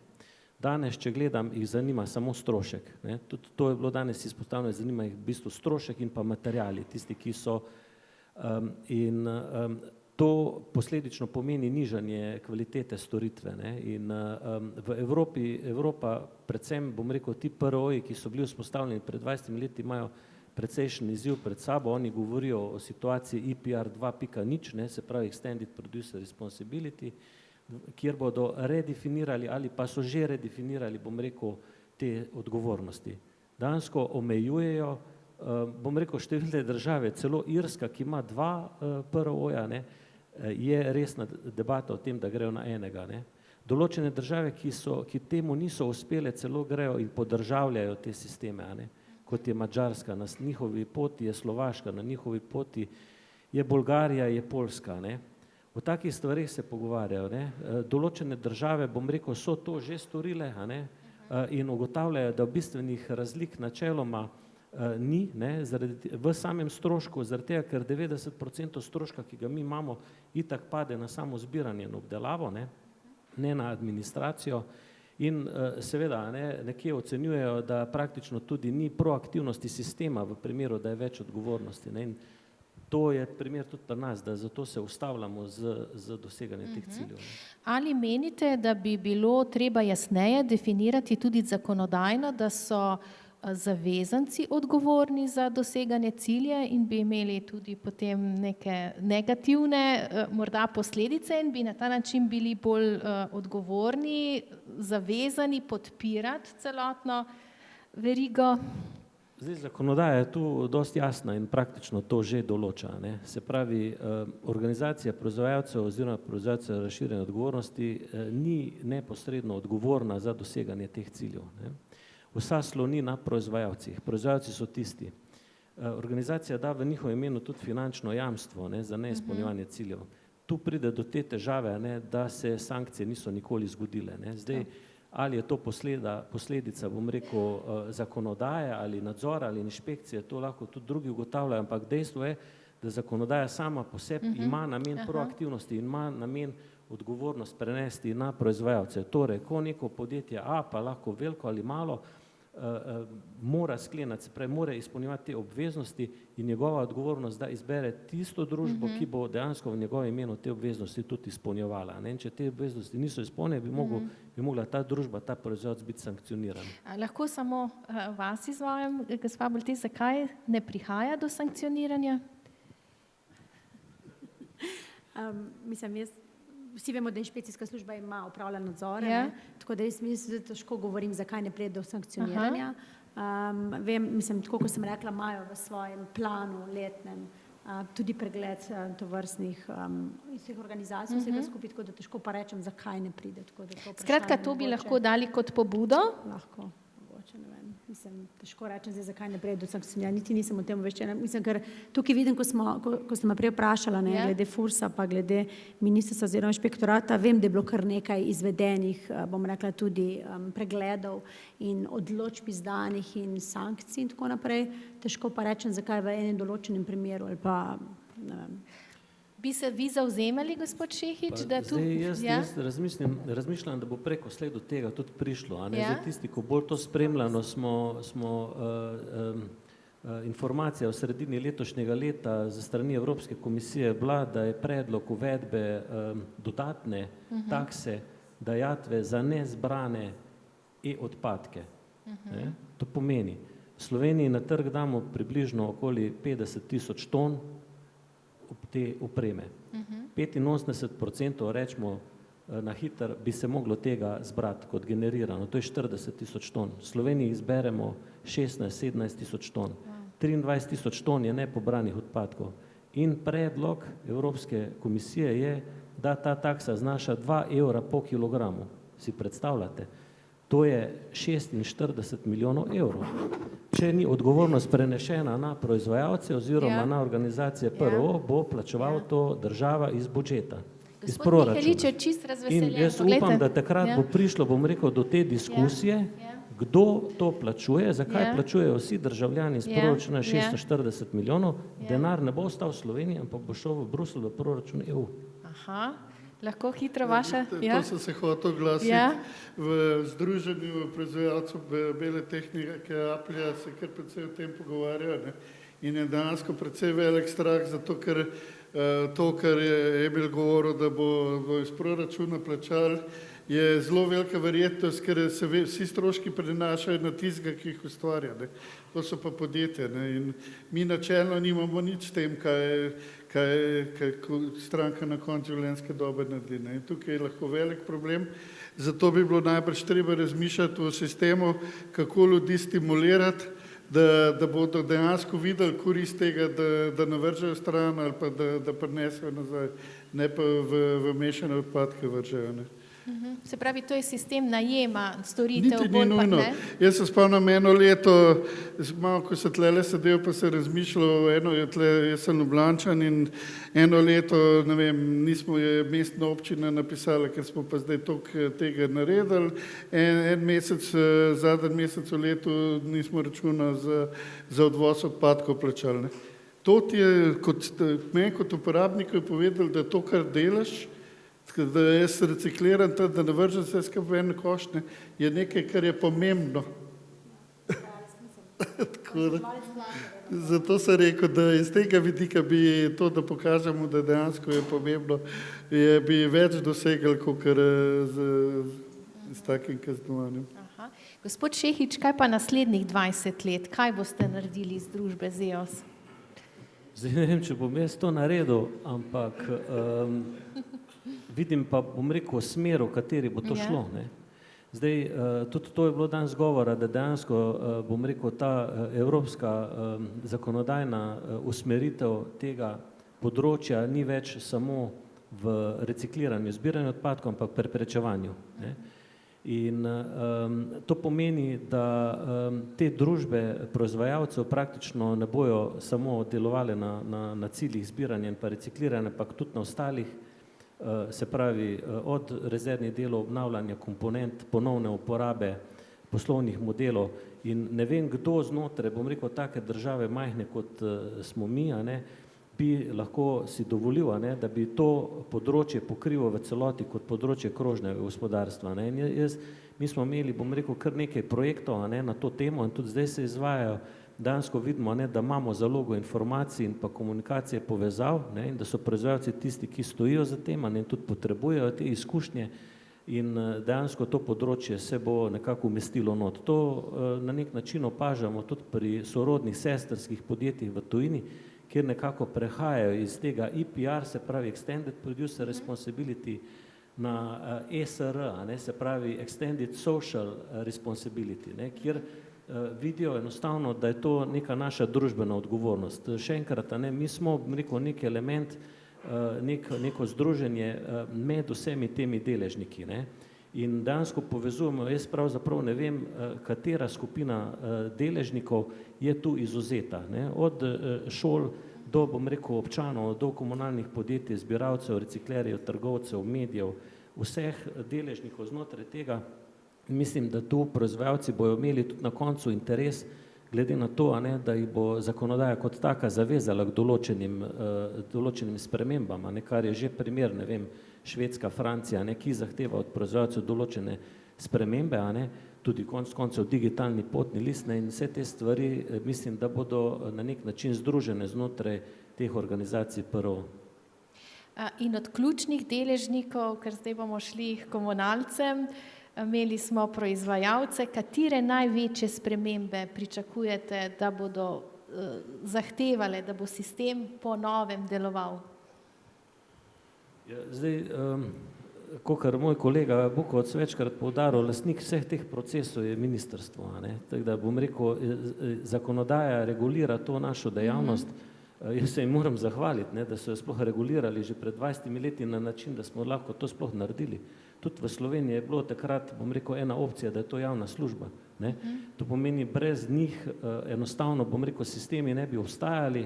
Danes, če gledam, jih zanima samo strošek, ne. Tudi to je bilo danes izpostavljeno, zanima jih v bistvu strošek in pa materiali, tisti, ki so to posledično pomeni nižanje kvalitete storitve, ne. In v Evropa, predvsem, bom rekel, ti PRO-ji, ki so bili vzpostavljeni pred 20 leti, imajo precejšen izziv pred sabo. Oni govorijo o situaciji EPR 2.0, ne, se pravi Extended Producer Responsibility, kjer bodo redefinirali ali pa so že redefinirali, bom rekel, te odgovornosti. Dansko omejujejo, bom rekel, številne države, celo Irska, ki ima 2 PRO-ja, ne, je resna debata o tem, da grejo na enega, ne. Določene države, ki temu niso uspele, celo grejo in podržavljajo te sisteme, a ne, kot je Madžarska, na njihovi poti je Slovaška, na njihovi poti je Bolgarija, je Poljska, ne. O takih stvareh se pogovarjajo, ne. Določene države, bom rekel, so to že storile, a ne, in ugotavljajo, da v bistvenih razlik načeloma ni, ne, v samem strošku, zaradi tega, ker 90% stroška, ki ga mi imamo, itak pade na samo zbiranje in obdelavo, ne na administracijo. In seveda, ne, nekje ocenjujejo, da praktično tudi ni proaktivnosti sistema v primeru, da je več odgovornosti, ne. In to je primer tudi pri nas, da zato se ustavljamo z doseganjem teh ciljev. Ali menite, da bi bilo treba jasneje definirati tudi zakonodajno, da so zavezanci odgovorni za doseganje cilje in bi imeli tudi potem neke negativne morda posledice in bi na ta način bili bolj odgovorni, zavezani podpirati celotno verigo? Zdaj, zakonodaja je tu dosti jasna in praktično to že določa, ne. Se pravi, organizacija proizvajalcev oziroma proizvajalcev razširjene odgovornosti ni neposredno odgovorna za doseganje teh ciljev, ne. Vsa sloni na proizvajalcih. Proizvajalci so tisti. Organizacija da v njihovem imenu tudi finančno jamstvo, ne, za neizpolnjevanje ciljev. Tu pride do te težave, ne, da se sankcije niso nikoli zgodile, ne. Zdaj, ali je to posledica, bom rekel, zakonodaje ali nadzora ali inšpekcije, to lahko tudi drugi ugotavljajo, ampak dejstvo je, da zakonodaja sama po sebi ima namen proaktivnosti in ima namen odgovornost prenesti na proizvajalce. Torej, ko neko podjetje A, pa lahko veliko ali malo, mora skleniti, se pravi, mora izpolnjevati te obveznosti in njegova odgovornost, da izbere tisto družbo, ki bo dejansko v njegovem imenu te obveznosti tudi izpolnjevala, ne. In če te obveznosti niso izpolnjene, bi mogla ta družba, ta proizvajalec biti sankcioniran. Lahko samo vas izvajam, gospa Boltes, zakaj ne prihaja do sankcioniranja? Vsi vemo, da inšpekcijska služba ima upravlja nadzore, tako da jaz mislim, da težko govorim, zakaj ne pride do sankcioniranja. Tako kot sem rekla, imajo v svojem planu letnem tudi pregled tovrstnih organizacij, vsega skupaj, tako da težko pa rečem, zakaj ne pride. Skratka, to bi lahko dali kot pobudo? Lahko, mogoče, ne vem. Težko rečem zdaj, zakaj ne pride do sankcioniranja, niti nisem o tem obveščena. Ker tukaj vidim, ko ste me prej vprašala, glede FURS-a pa glede ministrstva oziroma inšpektorata, vem, da je bilo kar nekaj izvedenih, bom rekla, tudi pregledov in odločb izdanih in sankcij in tako naprej. Težko pa rečem, zakaj v enem določenem primeru ali pa, ne vem. Bi se vi zavzemali, gospod Šehić, da tu... Jaz razmišljam, da bo preko sled do tega tudi prišlo. Zdaj tisti, ko bolj to spremljano, smo informacija v sredini letošnjega leta za strani Evropske komisije bila, da je predlog uvedbe dodatne takse, dajatve za nezbrane e-odpadke. To pomeni, v Sloveniji na trg damo približno okoli 50.000 ton te opreme. 85%, rečemo na hiter, bi se moglo tega zbrati kot generirano, to je 40.000 ton. V Sloveniji izberemo 16-17.000 ton. 23.000 ton je nepobranih odpadkov. In predlog Evropske komisije je, da ta taksa znaša 2 evra po kilogramu. Si predstavljate? To je 46 milijonov evrov. Če ni odgovornost prenešena na proizvajalce oziroma na organizacije PRO, bo plačeval to država iz budžeta, iz proračuna. Gospod Mihelič je čist razveseljen. In jaz upam, da takrat bo prišlo, bom rekel, do te diskusije, kdo to plačuje, zakaj plačujejo vsi državljani iz proračuna 640 milijonov, denar ne bo ostal v Sloveniji, ampak bo šel v Bruselj, v proračun EU. Aha. Lahko hitro vaša? To sem se hotel oglasiti. V združenju proizvajalcev bele tehnike Applja se kar precej o tem pogovarjajo in je dejansko precej velik strah, zato ker to, kar je Emil govoril, da bo iz proračuna plačali, je zelo velika verjetnost, ker se vsi stroški prenašajo na tistega, ki jih ustvarja. To so pa podjetja. In mi načelno nimamo nič s tem, kaj stranka na koncu življenjske dobe naredi. In tukaj je lahko velik problem. Zato bi bilo najbrž treba razmišljati o sistemu, kako ljudi stimulirati, da bodo dejansko videli korist tega, da navržejo stran ali pa da prinesejo nazaj, ne pa v mešane odpadke vržejo. Se pravi, to je sistem najema storitev. Niti ni nujno. Jaz se spomnim eno leto, malo ko se tlele sedel, pa se razmišljal, jaz sem Ljubljančan in eno leto, ne vem, nismo je mestna občina napisala, ker smo pa zdaj toliko tega naredili. En mesec, zadnji mesec v letu nismo računa za odvoz odpadkov plačali. To ti je, meni kot uporabniku je povedal, da to, kar delaš, da jaz recikliram to, da ne vržem vse skupaj v eno koš, je nekaj, kar je pomembno. Zato sem rekel, da iz tega vidika bi to, da pokažemo, da dejansko je pomembno, bi več dosegli, kot s takim kaznovanjem. Gospod Šehić, kaj pa naslednjih 20 let? Kaj boste naredili iz družbe ZEOS? Zdaj ne vem, če bom jaz to naredil, ampak vidim pa, bom rekel, smer, v kateri bo to šlo. Zdaj, tudi to je bilo danes govora, da dejansko, bom rekel, ta evropska zakonodajna usmeritev tega področja ni več samo v recikliranju, zbiranju odpadkov, ampak preprečevanju. Ne. In to pomeni, da te družbe proizvajalcev praktično ne bojo samo delovale na ciljih zbiranja in pa recikliranja, ampak tudi na ostalih, se pravi od rezervnih delov, obnavljanja komponent, ponovne uporabe poslovnih modelov. In ne vem, kdo znotraj, bom rekel, take države majhne, kot smo mi, a ne, bi lahko si dovolil, a ne, da bi to področje pokrival v celoti kot področje krožnega gospodarstva. Ne. In mi smo imeli, bom rekel, kar nekaj projektov, a ne, na to temo in tudi zdaj se izvajajo. Dejansko vidimo, ne, da imamo zalogo informacij in pa komunikacije povezav, ne, in da so proizvajalci tisti, ki stojijo za tem, in tudi potrebujejo te izkušnje in dejansko to področje se bo nekako umestilo not. To na nek način opažamo tudi pri sorodnih sestrskih podjetjih v tujini, kjer nekako prehajajo iz tega EPR, se pravi Extended Producer Responsibility, na ESR, ne, se pravi Extended Social Responsibility, ne, kjer vidijo enostavno, da je to neka naša družbena odgovornost. Še enkrat, ne, mi smo, rekel, nek element, neko združenje med vsemi temi deležniki, ne. In dejansko povezujemo, jaz pravzaprav ne vem, katera skupina deležnikov je tu izvzeta, ne. Od šol do, bom rekel, občanov, do komunalnih podjetij, zbiralcev, reciklerjev, trgovcev, medijev, vseh deležnikov znotraj tega. Mislim, da tu proizvajalci bojo imeli tudi na koncu interes, glede na to, ne, da jih bo zakonodaja kot taka zavezala k določenim spremembam, ne, kar je že primer, ne vem, Švedska, Francija, ne, ki zahteva od proizvajalcev določene spremembe, ne, tudi konec koncev digitalni potni list, ne, in vse te stvari, mislim, da bodo na nek način združene znotraj teh organizacij PRO. In od ključnih deležnikov, ker zdaj bomo šli k komunalcem, imeli smo proizvajalce, katere največje spremembe pričakujete, da bodo zahtevale, da bo sistem po novem deloval? Ja, zdaj, kakor moj kolega Bukovec večkrat poudaril, lastnik vseh teh procesov je ministrstvo, ne. Tako da bom rekel, zakonodaja regulira to našo dejavnost. Jaz se jim moram zahvaliti, ne, da so jo sploh regulirali že pred 20 leti na način, da smo lahko to sploh naredili. Tudi v Sloveniji je bilo takrat, bom rekel, ena opcija, da je to javna služba, ne. To pomeni, brez njih enostavno, bom rekel, sistemi ne bi obstajali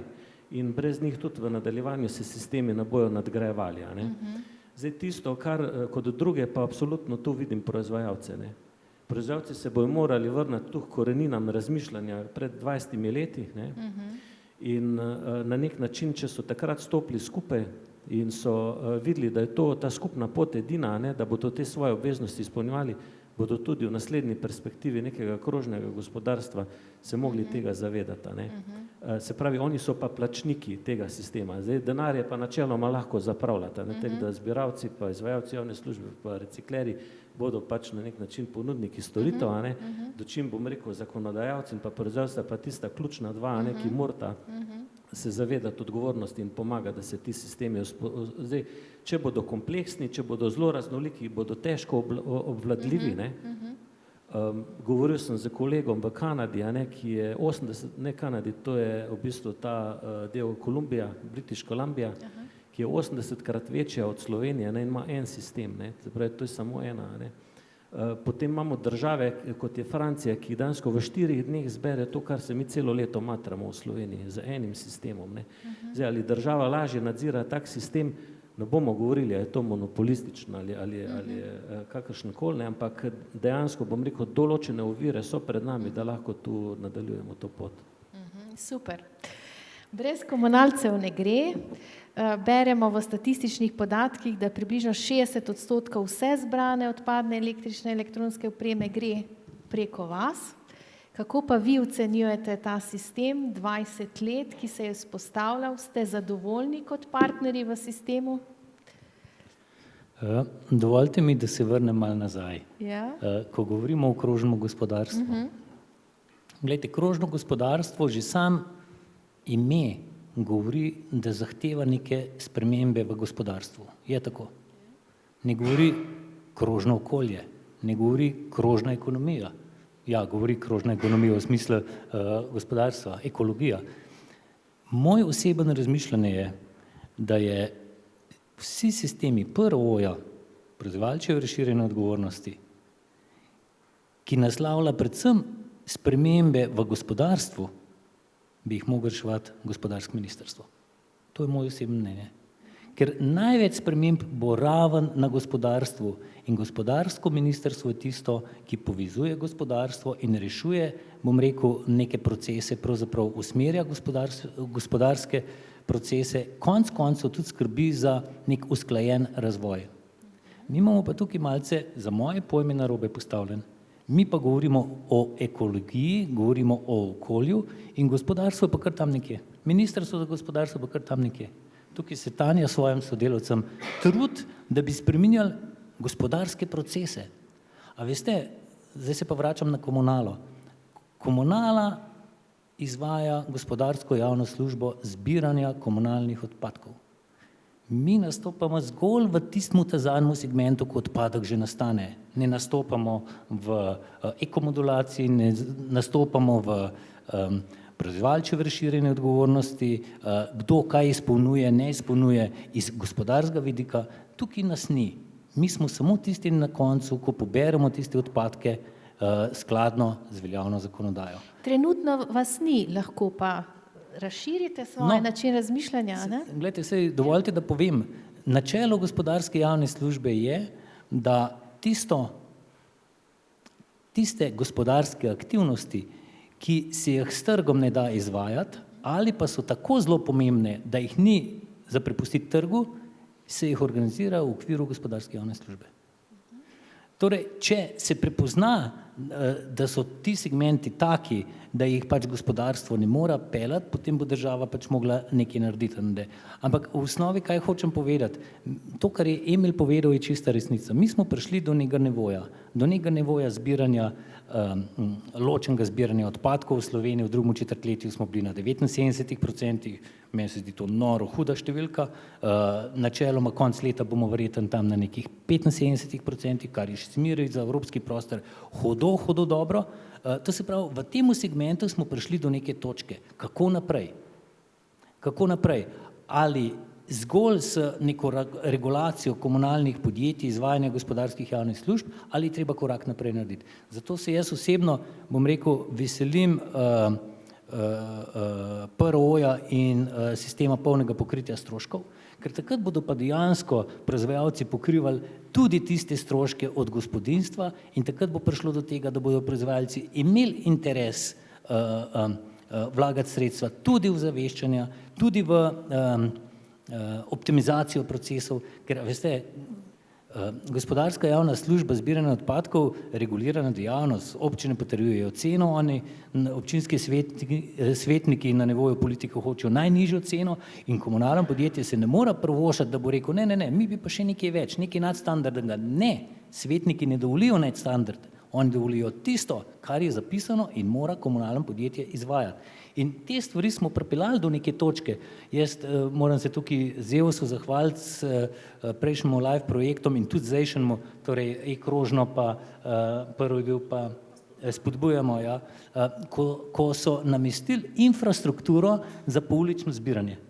in brez njih tudi v nadaljevanju se sistemi ne bojo nadgrajevali, a ne. Zdaj tisto, kar kot druge, pa absolutno tu vidim proizvajalce, ne. Proizvajalci se bojo morali vrniti tu k koreninam razmišljanja pred 20 leti, ne. In na nek način, če so takrat stopili skupaj in so videli, da je to ta skupna pot edina, ne, da bodo te svoje obveznosti izpolnjevali, bodo tudi v naslednji perspektivi nekega krožnega gospodarstva se mogli tega zavedati, ne. Se pravi, oni so pa plačniki tega sistema. Zdaj, denar je pa načeloma lahko zapravljati, ne, tako da zbiralci pa izvajalci javne službe pa reciklerji bodo pač na nek način ponudniki storitev, a ne, dočim, bom rekel, zakonodajalci in pa proizvajalci pa tista ključna dva, ne, ki morata se zavedati odgovornosti in pomaga, da se ti sistemi zdaj, če bodo kompleksni, če bodo zelo raznoliki, bodo težko obvladljivi, ne. Govoril sem z kolegom v Kanadi, a ne, ki je 80, ne Kanadi, to je v bistvu ta del Kolumbija, British Columbia, ki je 80-krat večja od Slovenije, ne, in ima en sistem, ne, to je samo ena, ne. Potem imamo države, kot je Francija, ki dejansko v 4 dneh zbere to, kar se mi celo leto matramo v Sloveniji, z enim sistemom, ne. Zdaj, ali država lažje nadzira tak sistem, ne bomo govorili, ali je to monopolistično ali je kakršenkoli, ne, ampak dejansko, bom rekel, določene ovire so pred nami, da lahko tu nadaljujemo to pot. Super. Brez komunalcev ne gre. Beremo v statističnih podatkih, da približno 60% vse zbrane odpadne električne elektronske opreme gre preko vas. Kako pa vi ocenjujete ta sistem 20 let, ki se je vzpostavljal? Ste zadovoljni kot partnerji v sistemu? Dovolite mi, da se vrnem malo nazaj. Ja. Ko govorimo o krožnem gospodarstvu. Glejte, krožno gospodarstvo, že sam ime govori, da zahteva neke spremembe v gospodarstvu. Je tako. Ne govori krožno okolje, ne govori krožna ekonomija. Ja, govori krožna ekonomija v smislu gospodarstva, ekologija. Moje osebno razmišljanje je, da je vsi sistemi PRO-ja, proizvajalčeve razširjene odgovornosti, ki naslavlja predvsem spremembe v gospodarstvu, bi jih moglo reševati gospodarsko ministrstvo. To je moje osebno mnenje. Ker največ sprememb bo raven na gospodarstvu in gospodarsko ministrstvo je tisto, ki povezuje gospodarstvo in rešuje, bom rekel, neke procese, pravzaprav usmerja gospodarske procese, konec koncev tudi skrbi za nek usklajen razvoj. Mi imamo pa tukaj malce, za moje pojme, narobe postavljen. Mi pa govorimo o ekologiji, govorimo o okolju in gospodarstvo pa kar tam nekje. Ministrstvo za gospodarstvo pa kar tam nekje. Tukaj se Tanja svojim sodelavcem trud, da bi spreminjali gospodarske procese. A veste, zdaj se pa vračam na komunalo. Komunala izvaja gospodarsko javno službo zbiranja komunalnih odpadkov. Mi nastopamo zgolj v tistem zadnjem segmentu, ko odpadek že nastane. Ne nastopamo v ekomodulaciji, ne nastopamo v proizvajalčeve razširjene odgovornosti, kdo kaj izpolnjuje, ne izpolnjuje iz gospodarskega vidika. Tukaj nas ni. Mi smo samo tisti na koncu, ko poberemo tiste odpadke skladno z veljavno zakonodajo. Trenutno vas ni, lahko pa razširite svoj način razmišljanja, ne? Glejte, saj dovolite, da povem, načelo gospodarske javne službe je, da tiste gospodarske aktivnosti, ki se jih s trgom ne da izvajati, ali pa so tako zelo pomembne, da jih ni za prepustiti trgu, se jih organizira v okviru gospodarske javne službe. Torej, če se prepozna, da so ti segmenti taki, da jih pač gospodarstvo ne mora peljati, potem bo država pač mogla nekaj narediti. Ampak v osnovi, kaj hočem povedati, to, kar je Emil povedal, je čista resnica. Mi smo prišli do nekega nivoja zbiranja, ločenega zbiranja odpadkov v Sloveniji, v drugem četrtletju smo bili na 79%, meni se zdi to noro huda številka, načeloma konec leta bomo verjetno tam na nekih 75%, kar je še zmeraj za evropski prostor hudo dobro. To se pravi, v tem segmentu smo prišli do neke točke. Kako naprej? Ali zgolj s neko regulacijo komunalnih podjetij, izvajanja gospodarskih javnih služb, ali treba korak naprej narediti? Zato se jaz osebno, bom rekel, veselim PRO-ja in sistema polnega pokritja stroškov, ker takrat bodo pa dejansko proizvajalci pokrivali tudi tiste stroške od gospodinjstva in takrat bo prišlo do tega, da bodo proizvajalci imeli interes vlagati sredstva tudi v zaveščanja, tudi v optimizacijo procesov, ker veste, gospodarska javna služba zbiranja odpadkov, regulirana dejavnost, občine potrjujejo ceno, oni občinski svetniki na nivoju politike hočejo najnižjo ceno in komunalno podjetje se ne mora prvošati, da bo rekel, ne, mi bi pa še nekaj več, nekaj nadstandardnega. Ne, svetniki ne dovolijo nadstandard, oni dovolijo tisto, kar je zapisano in mora komunalno podjetje izvajati. In te stvari smo pripeljali do neke točke. Jaz moram se tukaj Zeusu zahvaliti s prejšnjemu live projektom in tudi zdajšnjemu, torej e-krožno pa prvi bil pa spodbujamo, ja, ko so namestili infrastrukturo za poulično zbiranje.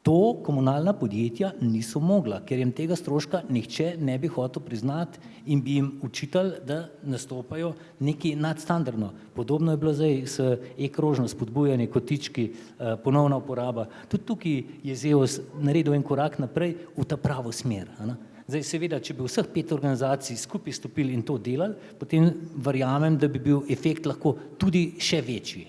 To komunalna podjetja niso mogla, ker jim tega stroška nihče ne bi hotel priznati in bi jim učitali, da nastopajo nekaj nadstandardno. Podobno je bilo zdaj s e-krožno spodbujanje, kotički, ponovna uporaba. Tudi tukaj je Zeus naredil en korak naprej v ta pravo smer. Zdaj seveda, če bi vseh 5 organizacij skupaj stopili in to delali, potem verjamem, da bi bil efekt lahko tudi še večji.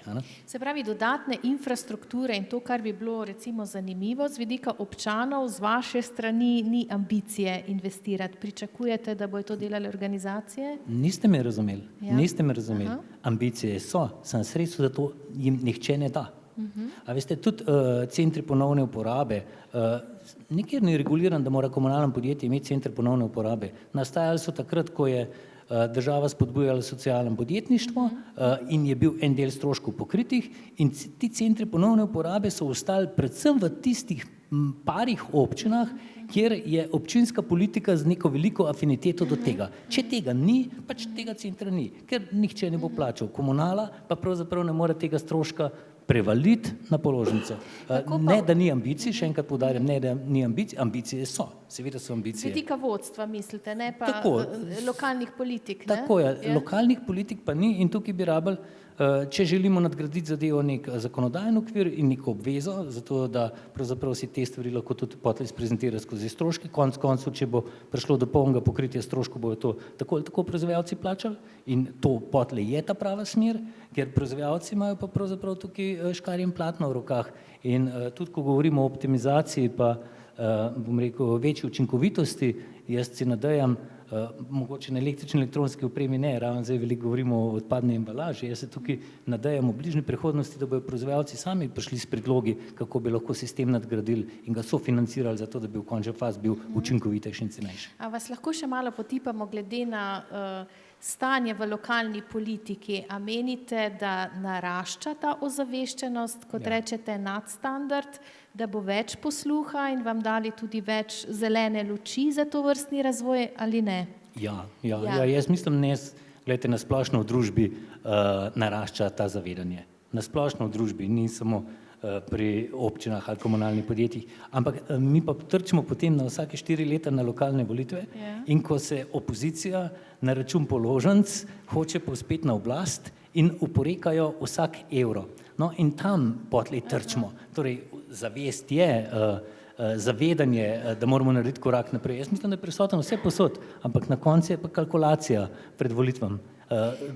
Se pravi, dodatne infrastrukture in to, kar bi bilo recimo zanimivo z vidika občanov, z vaše strani ni ambicije investirati. Pričakujete, da bojo to delali organizacije? Niste me razumeli. Ja? Ambicije so, samo sredstvo za to jim nihče ne da. A veste, tudi centri ponovne uporabe, nikjer ni reguliran, da mora komunalno podjetje imeti centre ponovne uporabe. Nastajali so takrat, ko je država spodbujala socialno podjetništvo in je bil en del stroškov pokritih in ti centri ponovne uporabe so ostali predvsem v tistih parih občinah, kjer je občinska politika z neko veliko afiniteto do tega. Če tega ni, pač tega centra ni, ker nihče ne bo plačal. Komunala pa pravzaprav ne more tega stroška prevaliti na položnico. Ne, da ni ambicij, še enkrat poudarjam, ne, da ni ambicij, ambicije so, seveda so ambicije. Z vidika vodstva mislite, ne pa Tako. lokalnih politik, ne? Tako je, lokalnih politik pa ni in tukaj bi rabili, če želimo nadgraditi zadevo nek zakonodajni okvir in neko obvezo, zato da pravzaprav si te stvari lahko tudi potlej sprezentira skozi stroške, konec koncev, če bo prišlo do polnega pokritja stroškov, bojo to tako ali tako proizvajalci plačali in to potlej je ta prava smer, ker proizvajalci imajo pa pravzaprav tukaj škarje in platno v rokah in tudi ko govorimo o optimizaciji pa bom rekel večji učinkovitosti, jaz si nadejam, mogoče na električni elektronski opremi ne, ravno zdaj veliko govorimo o odpadni embalaži, jaz se tukaj nadejam v bližnji prihodnosti, da bodo proizvajalci sami prišli s predlogi, kako bi lahko sistem nadgradili in ga sofinancirali za to, da bi v končni fazi bil učinkovitejši in cenejši. A vas lahko še malo potipamo glede na stanje v lokalni politiki, a menite, da narašča ta ozaveščenost, kot rečete, nadstandard, da bo več posluha in vam dali tudi več zelene luči za to vrstni razvoj ali ne? Ja, jaz mislim, gledajte, na splošno v družbi narašča ta zavedanje. Na splošno v družbi, ni samo pri občinah ali komunalnih podjetjih, ampak mi pa trčimo potem na vsake 4 leta na lokalne volitve in ko se opozicija na račun položnic hoče povzpeti na oblast in uporekajo vsak evro. No in tam potlej trčimo. Torej, zavest je, zavedanje, da moramo narediti korak naprej. Jaz mislim, da je prisoten vse posod, ampak na koncu je pa kalkulacija pred volitvam.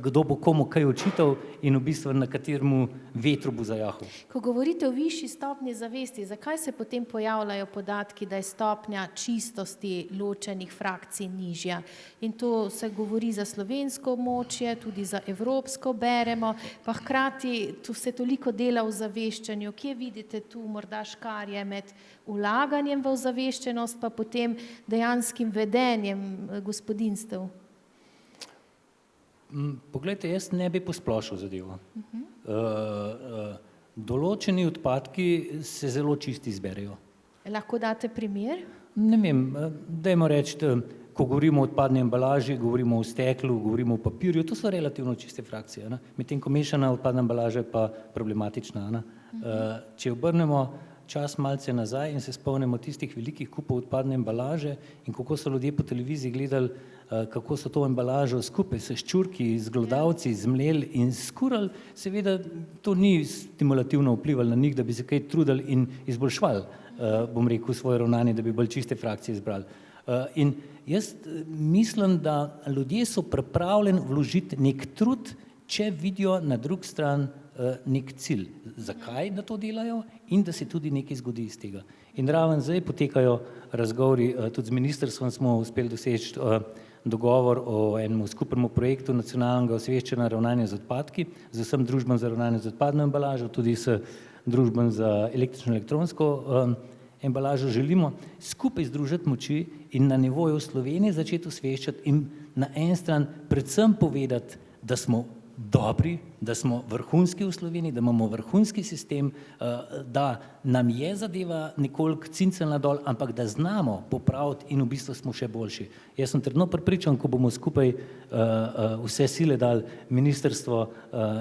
Kdo bo komu kaj očital in v bistvu na kateremu vetru bo zajahal. Ko govorite o višji stopnji zavesti, zakaj se potem pojavljajo podatki, da je stopnja čistosti ločenih frakcij nižja? In to se govori za slovensko območje, tudi za evropsko beremo, pa hkrati tu se toliko dela v ozaveščanju. Kje vidite tu morda škarje med vlaganjem v ozaveščenost pa potem dejanskim vedenjem gospodinjstev? Poglejte, jaz ne bi posplošil zadevo. Določeni odpadki se zelo čisti izberejo. Lahko date primer? Ne vem, dajmo reči, ko govorimo o odpadni embalaži, govorimo o steklu, govorimo o papirju, to so relativno čiste frakcije. Medtem ko mešana odpadna embalaža je pa problematična. Če obrnemo čas malce nazaj in se spomnimo tistih velikih kupov odpadne embalaže in kako so ljudje po televiziji gledali, kako so to embalažo skupaj s ščurki, z glodavci zmleli in skurali, seveda to ni stimulativno vplivalo na njih, da bi se kaj trudili in izboljšvali, bom rekel, svoje ravnanje, da bi bolj čiste frakcije izbrali. In jaz mislim, da ljudje so pripravljeni vložiti nek trud, če vidijo na drug stran nek cilj, zakaj da to delajo in da se tudi nekaj zgodi iz tega. In raven zdaj potekajo razgovori, tudi z ministrstvom smo uspeli doseči dogovor o enem skupnem projektu nacionalnega osveščanja ravnanja z odpadki, z vsem družbam za ravnanje z odpadno embalažo, tudi s družbam za električno elektronsko embalažo želimo skupaj združiti moči in na nivoju Slovenije začeti osveščati in na en stran predvsem povedati, da smo dobri, da smo vrhunski v Sloveniji, da imamo vrhunski sistem, da nam je zadeva nekoliko cincala dol, ampak da znamo popraviti in v bistvu smo še boljši. Jaz sem trdno prepričan, ko bomo skupaj vse sile dali ministrstvo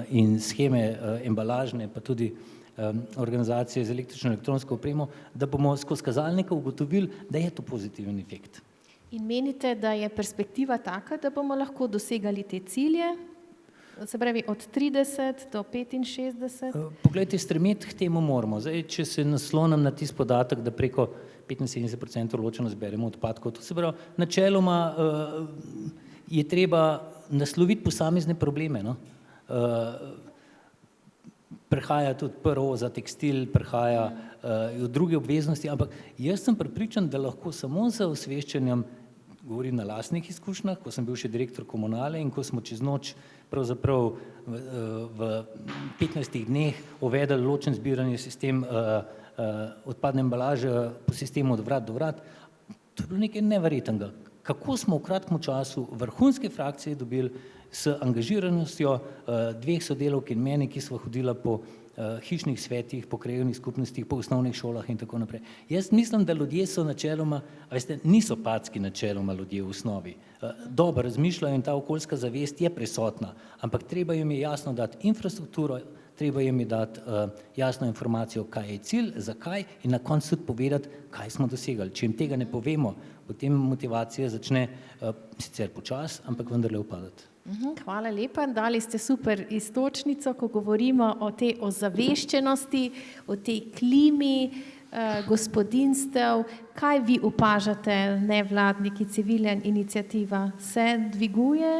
in sheme embalažne, pa tudi organizacije z električno elektronsko opremo, da bomo skozi kazalnike ugotovili, da je to pozitiven efekt. In menite, da je perspektiva taka, da bomo lahko dosegali te cilje? Se pravi, od 30 do 65? Poglejte, stremeti k temu moramo. Zdaj, če se naslonim na tisti podatek, da preko 75% ločeno zberemo odpadkov, to se pravi, načeloma je treba nasloviti posamezne probleme. Prihaja tudi PRO za tekstil, prihaja druge obveznosti, ampak jaz sem prepričan, da lahko samo z osveščanjem, govorim na lastnih izkušnjah, ko sem bil še direktor komunale in ko smo čez noč pravzaprav v 15 dneh uvedli ločen zbiranje sistem odpadne embalaže po sistemu od vrat do vrat, to je bilo nekaj neverjetnega. Kako smo v kratkem času vrhunske frakcije dobili s angažiranostjo dveh sodelavk in mene, ki sva hodila po hišnih svetih, po krajevnih skupnostih, po osnovnih šolah in tako naprej. Jaz mislim, da ljudje so načeloma, veste, niso patski načeloma ljudje v osnovi. Dobro razmišljajo in ta okoljska zavest je prisotna, ampak treba jim je jasno dati infrastrukturo, treba jim je dati jasno informacijo, kaj je cilj, zakaj in na koncu tudi povedati, kaj smo dosegali. Če jim tega ne povemo, potem motivacija začne sicer počasi, ampak vendarle upadati. Hvala lepa. Dali ste super iztočnico, ko govorimo o tej ozaveščenosti, o tej klimi gospodinjstev. Kaj vi opažate, nevladniki, civilna iniciativa? Se dviguje?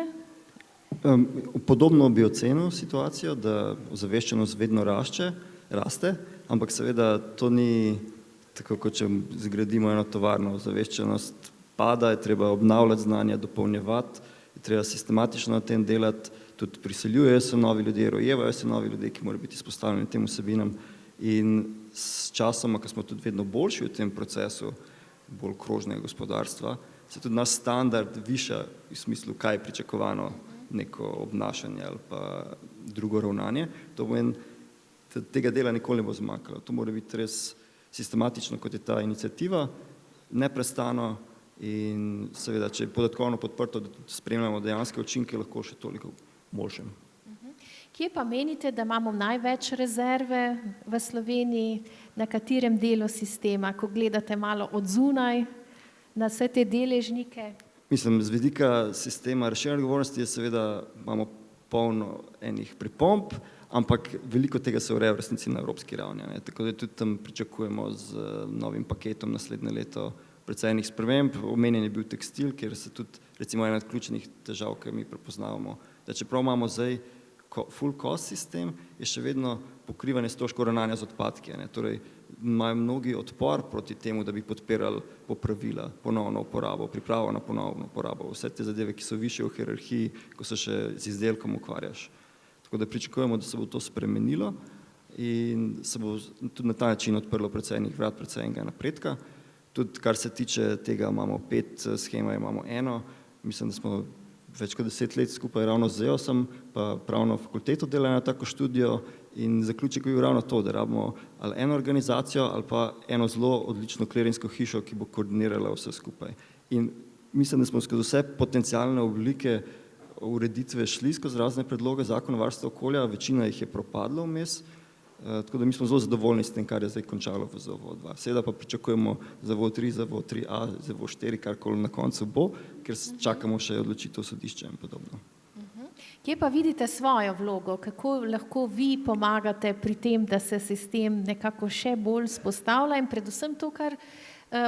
Podobno bi ocenil situacijo, da ozaveščenost vedno raste, ampak seveda to ni tako, kot če zgradimo eno tovarno. Ozaveščenost pada, je treba obnavljati znanja, dopolnjevati, je treba sistematično na tem delati, tudi priseljujejo se novi ljudje, rojevajo se novi ljudje, ki morajo biti izpostavljeni tem vsebinam in s časoma, ko smo tudi vedno boljši v tem procesu bolj krožnega gospodarstva, se tudi naš standard viša v smislu, kaj je pričakovano neko obnašanje ali pa drugo ravnanje. To pomeni, da tega dela nikoli ne bo zmanjkalo. To mora biti res sistematično, kot je ta iniciativa, neprestano in seveda, če je podatkovno podprto, da spremljamo dejanske učinke, lahko še toliko boljšem. Kje pa menite, da imamo največ rezerve v Sloveniji, na katerem delu sistema, ko gledate malo od zunaj na vse te deležnike? Mislim, z vidika sistema razširjene odgovornosti je seveda, imamo polno enih pripomb, ampak veliko tega se ureja v resnici na evropski ravni, ne? Tako da tudi tam pričakujemo z novim paketom naslednje leto precej enih sprememb. Omenjen je bil tekstil, kjer se tudi recimo ena od ključnih težav, ki mi prepoznavamo, da čeprav imamo zdaj full cost sistem, je še vedno pokrivanje stroškov ravnanja z odpadki, ne? Torej imajo mnogi odpor proti temu, da bi podpirali popravila, ponovno uporabo, pripravo na ponovno uporabo, vse te zadeve, ki so višje v hierarhiji, ko se še z izdelkom ukvarjaš. Tako da pričakujemo, da se bo to spremenilo in se bo tudi na ta način odprlo precej enih vrat, precej enega napredka. Tudi kar se tiče tega, imamo 5 schema, imamo eno, mislim, da smo več kot 10 let skupaj ravno z ZEOS-om, pa pravno fakulteto delali na tako študijo in zaključek je bil ravno to, da rabimo ali eno organizacijo ali pa eno zelo odlično klerinsko hišo, ki bo koordinirala vse skupaj. In mislim, da smo skozi vse potencialne oblike ureditve šli skozi razne predloge Zakona o varstvu okolja, večina jih je propadlo vmes, tako da mi smo zelo zadovoljni s tem, kar je zdaj končalo v ZVO2. Seveda pa pričakujemo ZVO3, ZVO3A, ZVO4, karkoli na koncu bo, ker čakamo še odločitev sodišča in podobno. Kje pa vidite svojo vlogo? Kako lahko vi pomagate pri tem, da se sistem nekako še bolj vzpostavlja in predvsem to, kar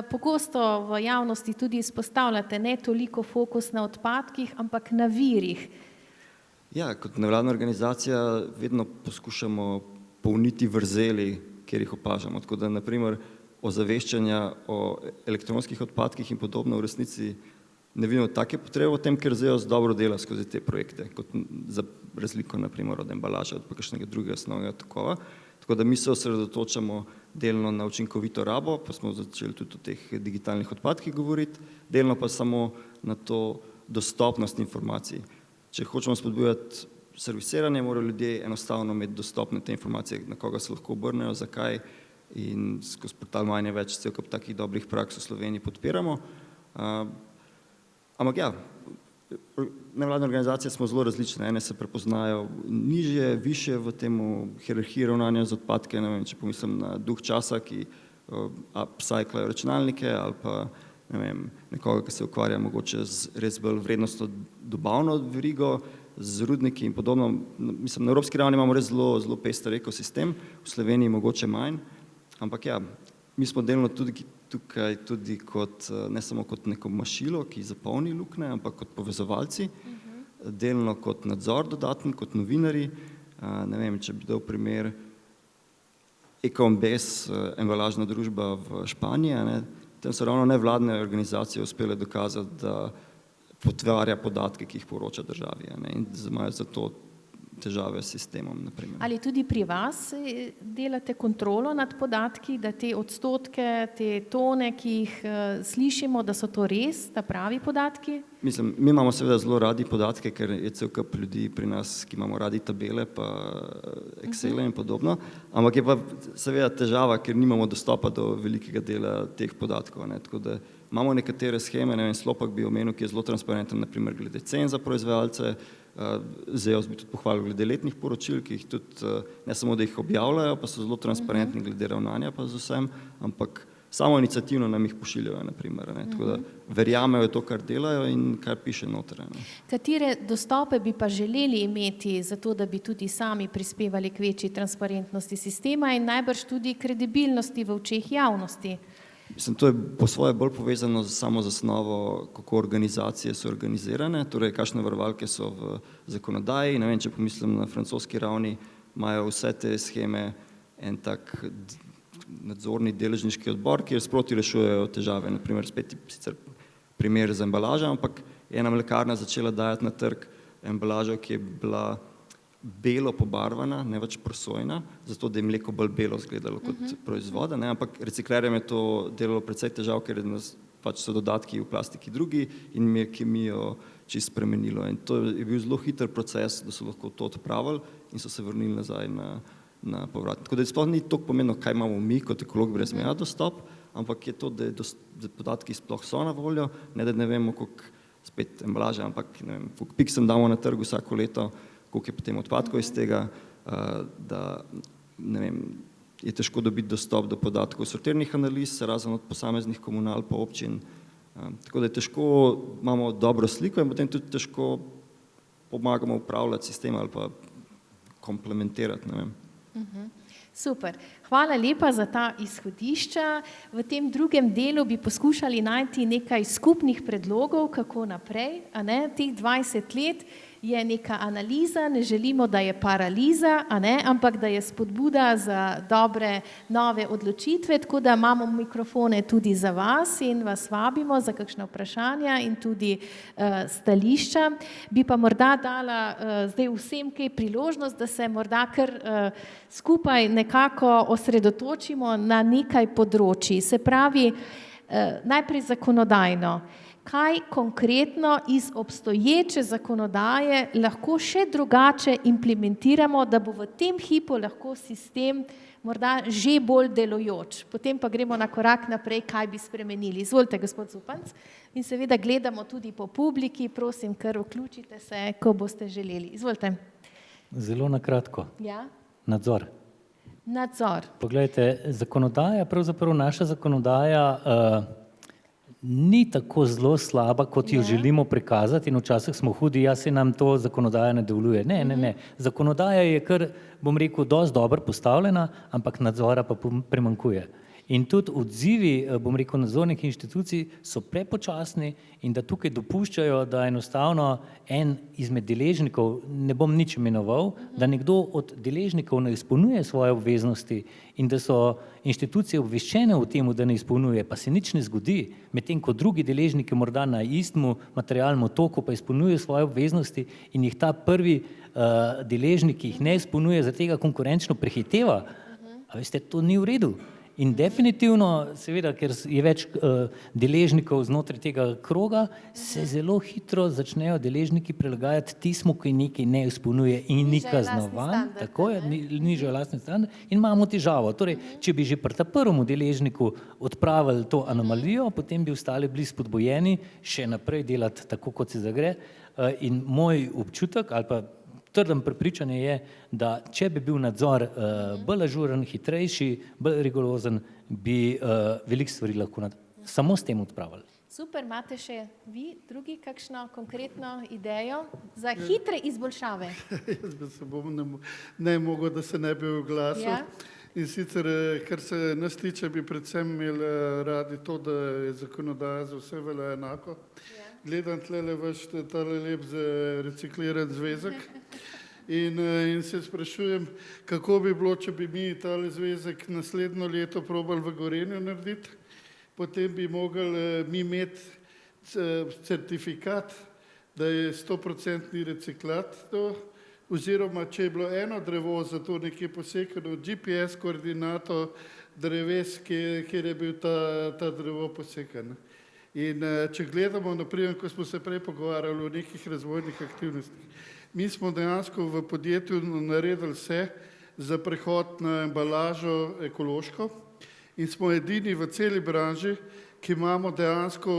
pogosto v javnosti tudi izpostavljate, ne toliko fokus na odpadkih, ampak na virih? Ja, kot nevladna organizacija vedno poskušamo polniti vrzeli, kjer jih opažamo. Tako da, na primer, ozaveščanja o elektronskih odpadkih in podobno v resnici ne vidimo take potrebe o tem, ker ZEOS dobro dela skozi te projekte, kot za razliko, na primer, od embalaže, od pa kakšnega drugega osnovnega tokova. Tako da mi se osredotočamo delno na učinkovito rabo, pa smo začeli tudi o teh digitalnih odpadkih govoriti, delno pa samo na to dostopnost informacij. Če hočemo spodbujati servisiranje, morajo ljudje enostavno imeti dostopne te informacije, na koga se lahko obrnejo, zakaj in skozi portal Manje več cel kup takih dobrih praks v Sloveniji podpiramo. Ampak ja, nevladne organizacije smo zelo različne, ene se prepoznajo nižje, višje v temu hierarhiji ravnanja z odpadke, ne vem, če pomislim na Duh časa, ki upcyclajo računalnike ali pa ne vem, nekoga, ki se ukvarja mogoče z res bolj vrednostno dobavno verigo, z rudniki in podobno. Mislim, na evropski ravni imamo res zelo pester ekosistem, v Sloveniji mogoče manj, ampak ja, mi smo delno tudi tukaj tudi kot, ne samo kot neko mašilo, ki zapolni luknje, ampak kot povezovalci, delno kot nadzor dodaten, kot novinari. Ne vem, če bi dal primer EcoMBS, embalažna družba v Španiji, ne, tam so ravno nevladne organizacije uspele dokazati, da potvarja podatke, ki jih poroča državi, ne, in imajo za to težave s sistemom, naprimer. Ali tudi pri vas delate kontrolo nad podatki, da te odstotke, te tone, ki jih slišimo, da so to res, ta pravi podatki? Mislim, mi imamo seveda zelo radi podatke, ker je cel kup ljudi pri nas, ki imamo radi tabele, pa Excele in podobno, ampak je pa seveda težava, ker nimamo dostopa do velikega dela teh podatkov, ne? Tako da imamo nekatere sheme, ne vem, Slopak bi omenil, ki je zelo transparenten, naprimer glede cen za proizvajalce, ZEOS bi tudi pohvalil glede letnih poročil, ki jih tudi, ne samo da jih objavljajo, pa so zelo transparentni glede ravnanja pa z vsem, ampak samo iniciativno nam jih pošiljajo, naprimer, ne? Tako da verjamejo to, kar delajo in kar piše noter. Ne? Katere dostope bi pa želeli imeti za to, da bi tudi sami prispevali k večji transparentnosti sistema in najbrž tudi kredibilnosti v očeh javnosti? Mislim, to je po svoje bolj povezano z samo zasnovo, kako organizacije so organizirane, torej kakšne varovalke so v zakonodaji. Ne vem, če pomislim na francoski ravni, imajo vse te sheme en tak nadzorni deležniški odbor, kjer sproti rešujejo težave. Naprimer, spet sicer primer za embalažo, ampak je ena mlekarna začela dajati na trg embalažo, ki je bila belo pobarvana, ne več prosojna, zato da je mleko bolj belo izgledalo kot proizvoda, ne? Ampak reciklerjem je to delalo precej težav, ker pač so dodatki v plastiki drugi in mi je kemijo čisto spremenilo. In to je bil zelo hiter proces, da so lahko to odpravili in so se vrnili nazaj na povrat. Tako da sploh ni toliko pomembno, kaj imamo mi kot ekolog brez meja dostop, ampak je to, da podatki sploh so na voljo, ne da ne vemo, koliko spet embalaže, ampak ne vem, koliko piksem damo na trgu vsako leto, koliko je potem odpadkov iz tega, da ne vem, je težko dobiti dostop do podatkov sortirnih analiz, razen od posameznih komunal pa občin. Tako da je težko, imamo dobro sliko in potem tudi težko pomagamo upravljati sistem ali pa komplementirati, ne vem. Super. Hvala lepa za ta izhodišča. V tem drugem delu bi poskušali najti nekaj skupnih predlogov, kako naprej, a ne, teh 20 let je neka analiza, ne želimo, da je paraliza, a ne, ampak da je spodbuda za dobre nove odločitve, tako da imamo mikrofone tudi za vas in vas vabimo za kakšna vprašanja in tudi stališča. Bi pa morda dala zdaj vsem kaj priložnost, da se morda kar skupaj nekako osredotočimo na nekaj področij. Se pravi, najprej zakonodajno. Kaj konkretno iz obstoječe zakonodaje lahko še drugače implementiramo, da bo v tem hipu lahko sistem morda že bolj delujoč. Potem pa gremo na korak naprej, kaj bi spremenili. Izvolite, gospod Zupanc. In seveda gledamo tudi po publiki, prosim, kar vključite se, ko boste želeli. Izvolite. Zelo na kratko. Ja? Nadzor. Nadzor. Poglejte, zakonodaja, pravzaprav naša zakonodaja ni tako zelo slaba, kot jo želimo prikazati in včasih smo hudi, ja se nam to zakonodaja ne dovoljuje. Ne. Zakonodaja je kar, bom rekel, dosti dobro postavljena, ampak nadzora pa primanjkuje. In tudi odzivi, bom rekel, nadzornih inštitucij so prepočasni in da tukaj dopuščajo, da enostavno en izmed deležnikov, ne bom nič imenoval, da nekdo od deležnikov ne izpolnjuje svoje obveznosti in da so inštitucije obveščene o tem, da ne izpolnjuje, pa se nič ne zgodi, medtem ko drugi deležniki morda na istem materialnem toku pa izpolnjujejo svoje obveznosti in jih ta prvi deležnik, ki jih ne izpolnjuje, zaradi tega konkurenčno prehiteva. A veste, to ni v redu. In definitivno, seveda, ker je več deležnikov znotraj tega kroga, se zelo hitro začnejo deležniki prilagajati tismu, ki nekaj ne izpolnjuje in ni kaznovan, tako je, nižajo lastni standard in imamo težavo. Torej, če bi že pri prvemu deležniku odpravili to anomalijo, potem bi ostali bili spodbujeni še naprej delati tako, kot se zagre. In moj občutek ali pa trdem prepričanje je, da če bi bil nadzor bolj ažuren, hitrejši, bolj rigorozen, bi veliko stvari lahko samo s tem odpravili. Super, imate še vi, drugi, kakšno konkretno idejo za hitre izboljšave? Jaz bi se ne mogel, da se ne bi oglasil. Ja. In sicer, kar se nas tiče, bi predvsem imeli radi to, da je zakonodaja za vse velja enako. Gledam tlele vaš tale lep recikliran zvezek in se sprašujem, kako bi bilo, če bi mi tale zvezek naslednjo leto probali v Gorenju narediti, potem bi mogli mi imeti certifikat, da je 100% reciklat to oziroma če je bilo eno drevo za to nekje posekano, GPS koordinato dreves, kjer je bil ta drevo posekan. In če gledamo, naprimer, ko smo se prej pogovarjali o nekih razvojnih aktivnostih, mi smo dejansko v podjetju naredili vse za prehod na embalažo ekološko in smo edini v celi branži, ki imamo dejansko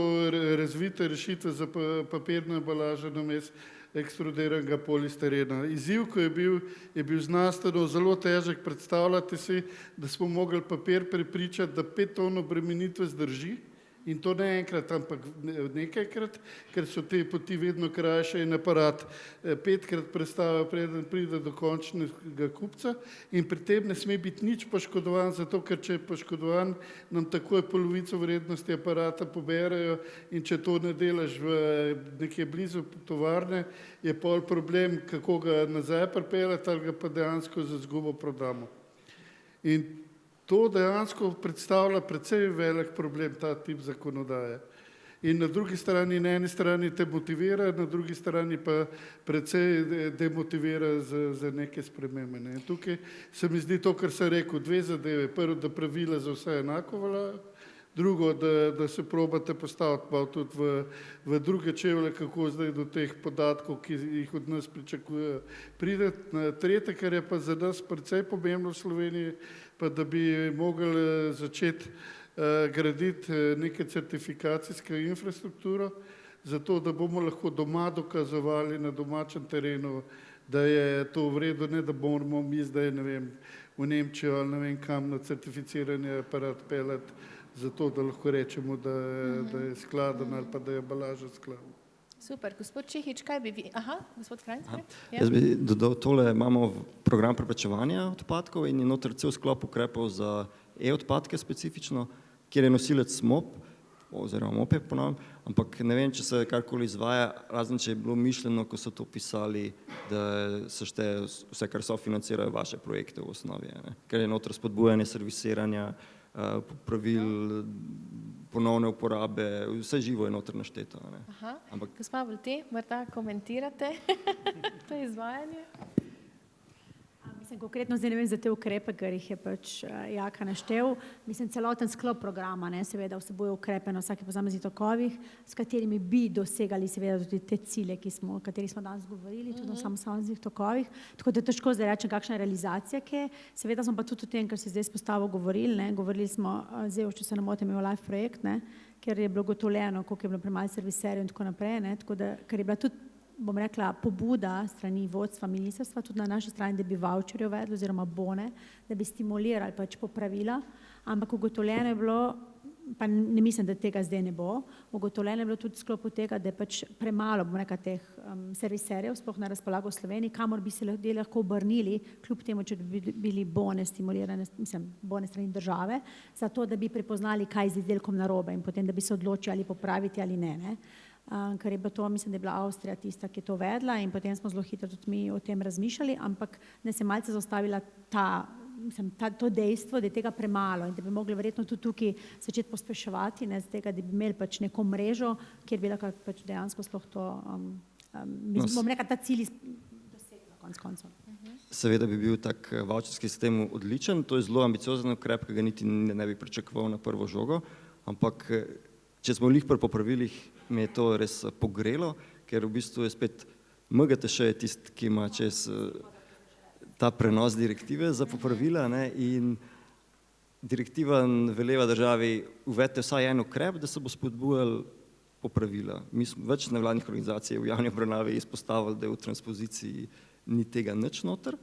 razvite rešitve za papirno embalažo namesto ekstrudiranega polistirena. Izziv, ko je bil znanstveno zelo težek. Predstavljate si, da smo mogli papir prepričati, da 5 ton obremenitve zdrži, in to ne enkrat, ampak nekajkrat, ker so te poti vedno krajše in aparat 5-krat prestava, preden pride do končnega kupca, in pri tem ne sme biti nič poškodovan, zato ker če je poškodovan, nam takoj polovico vrednosti aparata poberejo, in če to ne delaš v nekje blizu tovarne, je pol problem, kako ga nazaj pripeljati, ali ga pa dejansko za izgubo prodamo. In to dejansko predstavlja precej velik problem, ta tip zakonodaje. In na drugi strani, na eni strani te motivira, na drugi strani pa precej demotivira za neke spremembe. In tukaj se mi zdi to, kar sem rekel, 2 zadeve. Prvo, da pravila za vse enako veljajo, drugo, da se probate postaviti pa tudi v druge čevlje, kako zdaj do teh podatkov, ki jih od nas pričakujejo, prideti. Tretje, kar je pa za nas precej pomembno v Sloveniji, pa da bi mogli začeti graditi neke certifikacijske infrastrukturo, zato da bomo lahko doma dokazovali na domačem terenu, da je to v redu, ne da moramo mi zdaj, ne vem, v Nemčijo ali ne vem kam na certificiranje aparat peljati, zato da lahko rečemo, da je skladen ali pa da je embalaža skladna. Super. Gospod Čehič, kaj bi vi? Aha, gospod Krajnc. Jaz bi dodal tole, imamo program preprečevanja odpadkov in je noter cel sklop ukrepov za e-odpadke specifično, kjer je nosilec MOP, oziroma MOPE ponovim, ampak ne vem, če se karkoli izvaja, razen če je bilo mišljeno, ko so to pisali, da se šteje vse, kar sofinancirajo vaše projekte v osnovi, ne? Ker je noter spodbujanje servisiranja, pravil, ponovne uporabe, vse živo je noter našteto. Aha, gospa Volte, morda komentirate to izvajanje? Mislim, konkretno zdaj ne vem za te ukrepe, ker jih je pač Jaka naštel. Mislim, celoten sklop programa, ne, seveda vsebuje ukrepe na vsakih posameznih tokovih, s katerimi bi dosegali seveda tudi te cilje, o katerih smo danes govorili, tudi na posameznih tokovih. Tako da težko zdaj rečem, kakšna je realizacija, ki je. Seveda smo pa tudi o tem, kar se zdaj izpostavil, govorili, ne. Govorili smo, zdaj, če se ne motim, imel live projekt, ne, ker je bilo gotovljeno, koliko je bilo premalo serviserjev in tako naprej, ne, tako da, ker je bila tudi, bom rekla, pobuda strani vodstva ministrstva, tudi na naši strani, da bi voucherje uvedli oziroma bone, da bi stimulirali pač popravila, ampak ugotovljeno je bilo, pa ne mislim, da tega zdaj ne bo, ugotovljeno je bilo tudi v sklopu tega, da je pač premalo, bom rekla, teh serviserjev, sploh na razpolago v Sloveniji, kamor bi se ljudje lahko obrnili, kljub temu, če bi bili bone stimulirane, mislim, bone strani države, zato, da bi prepoznali, kaj z izdelkom narobe in potem, da bi se odločili ali popraviti ali ne. Ker je bilo to, mislim, da je bila Avstrija tista, ki je to vedla in potem smo zelo hitro tudi mi o tem razmišljali, ampak ne se malce zaustavila to dejstvo, da je tega premalo in da bi mogli verjetno tudi tukaj začeti pospeševati, ne, z tega, da bi imeli pač neko mrežo, kjer bi lahko pač dejansko sploh to, bom rekla, ta cilj dosegla konec koncev. Seveda bi bil tak voucherski sistem odličen, to je zelo ambiciozen ukrep, ki ga niti ne bi pričakoval na prvo žogo, ampak če smo lih pri popravilih, mi je to res pogrelo, ker v bistvu je spet MGTŠ je tisti, ki ima čez ta prenos direktive za popravila, ne, in direktiva veleva državi uvedite vsaj en ukrep, da se bo spodbujal popravila. Mi smo več nevladnih organizacij v javni obravnavi izpostavili, da je v transpoziciji ni tega nič noter.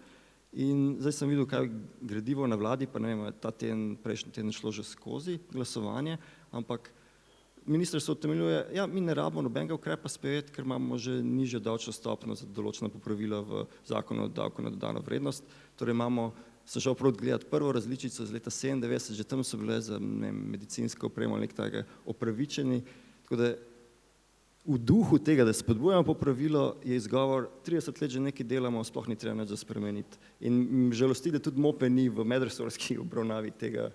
In zdaj sem videl, kaj gradivo na vladi, pa ne vem, ta teden, prejšnji teden šlo že skozi glasovanje, ampak ministrstvo utemeljuje, ja, mi ne rabimo nobenega ukrepa sprejeti, ker imamo že nižjo davčno stopnjo za določena popravila v zakonu o davku na dodano vrednost. Torej imamo, sem šel prav gledati prvo različico iz leta 97, že tam so bile za medicinsko opremo ali nekaj takega opravičeni. Tako da v duhu tega, da spodbujamo popravilo, je izgovor, 30 let že nekaj delamo, sploh ni treba nič za spremeniti. In žalosti, da tudi MOPE ni v medresorski obravnavi tega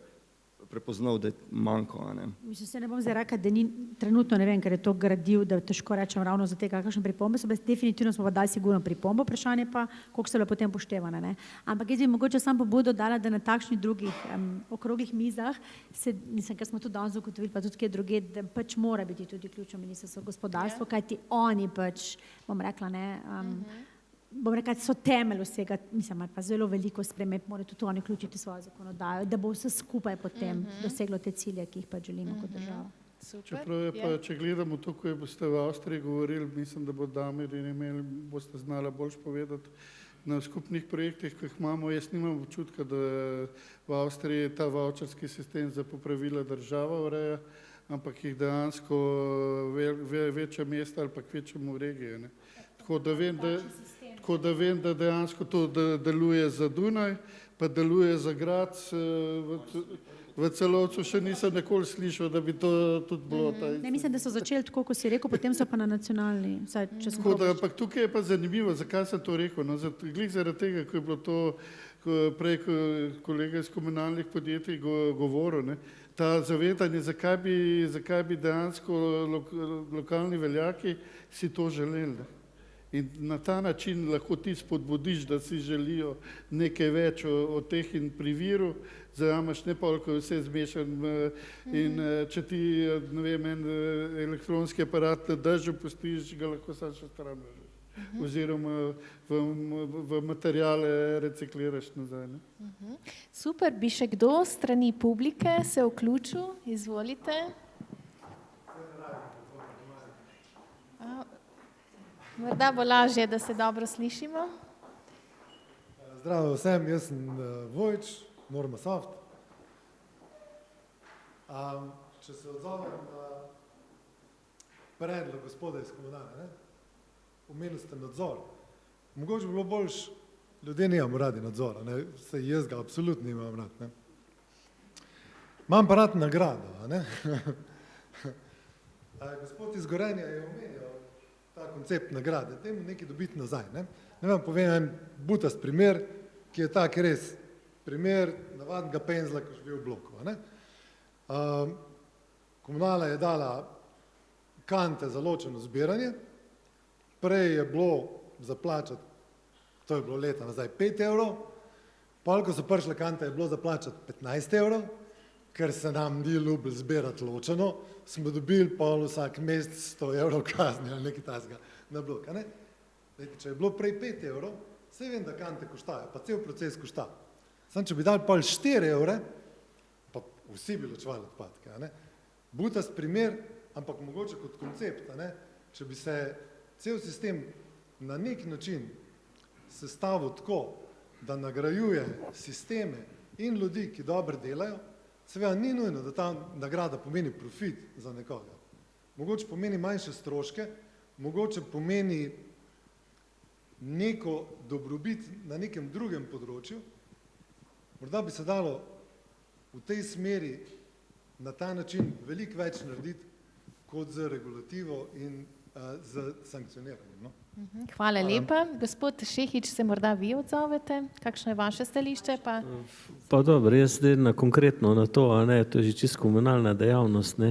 prepoznal, da je manjko. Mislim, se ne bom zdaj rekla, da ni trenutno, ne vem, ker je to gradiv, da težko rečem ravno za te, kakšne pripombe so bile. Definitivno smo pa dali sigurno pripombo, vprašanje pa, koliko so bile potem upoštevane. Ne? Ampak jaz bi mogoče samo pobudo dala, da na takšnih drugih okroglih mizah, ker smo tudi danes ugotovili, pa tudi kje druge, da pač mora biti tudi ključno ministrstvo gospodarstvo, kajti oni pač, bom rekla, so temelj vsega, mislim, pa zelo veliko sprememb, morajo tudi oni vključiti svojo zakonodajo, da bo vse skupaj potem doseglo te cilje, ki jih pa želimo kot država. Čeprav je pa, če gledamo to, ko boste v Avstriji govorili, mislim, da bo Damir in imeli, boste znala boljš povedati na skupnih projektih, ki jih imamo. Jaz nimam občutka, da v Avstriji ta vavčarski sistem za popravila država ureja, ampak jih dejansko večja mesta ali pa kvečemo v regiji. Ne. Tako da vem, da dejansko to deluje za Dunaj, pa deluje za Graz. V Celovcu še nisem nikoli slišal, da bi to tudi bilo. Ne, mislim, da so začeli tako, ko si rekel, potem so pa na nacionalni. Ampak tukaj je pa zanimivo, zakaj sem to rekel. No, glih zaradi tega, ko je bilo to prej kolega iz komunalnih podjetij govoril, ne, ta zavedanje, zakaj bi dejansko lokalni veljaki si to želeli. Ne. In na ta način lahko ti spodbudiš, da si želijo nekaj več od teh in pri viru, zajamaš ne pa, ko je vse zmešan in če ti, ne vem, en elektronski aparat držo pustiš, ga lahko sam še stran vržiš. Oziroma v materijale recikliraš nazaj. Ne? Super, bi še kdo strani publike se vključil? Izvolite. Morda bo lažje, da se dobro slišimo. Zdravo vsem, jaz sem Vojč, Norma Soft. Če se odzovem na predlog gospoda iz komunale, omenili ste nadzor. Mogoče bi bilo boljš, ljudje nimamo radi nadzora, saj jaz ga absolutno nimam rad. Ne. Imam pa rad nagrado. Ne. Gospod iz Gorenja je omenil ta koncept nagrade, temu nekaj dobiti nazaj. Ne vam povem en butast primer, ki je tak res primer navadnega penzla, ki živi v bloku. Komunala je dala kante za ločeno zbiranje, prej je bilo zaplačati, to je bilo leta nazaj, 5 evrov, pol, ko so prišle kante, je bilo zaplačati 15 evrov, ker se nam ni ljubilo zbirati ločeno, smo dobili pol vsak mesec 100 evrov kazni ali nekaj tasega na blok. Če je bilo prej 5 evrov, saj vem, da kante koštajo, pa cel proces košta. Samo, če bi dali pol 4 evre, pa vsi bi ločevali odpadke. Butast primer, ampak mogoče kot koncept, če bi se cel sistem na nek način sestavil tako, da nagrajuje sisteme in ljudi, ki dobro delajo, seveda ni nujno, da ta nagrada pomeni profit za nekoga. Mogoče pomeni manjše stroške, mogoče pomeni neko dobrobit na nekem drugem področju. Morda bi se dalo v tej smeri na ta način veliko več narediti kot z regulativo in z sankcioniranjem. Hvala lepa. Gospod Šehič, se morda vi odzovete? Kakšno je vaše stališče? Pa dobro, jaz zdaj konkretno na to, to je že čisto komunalna dejavnost,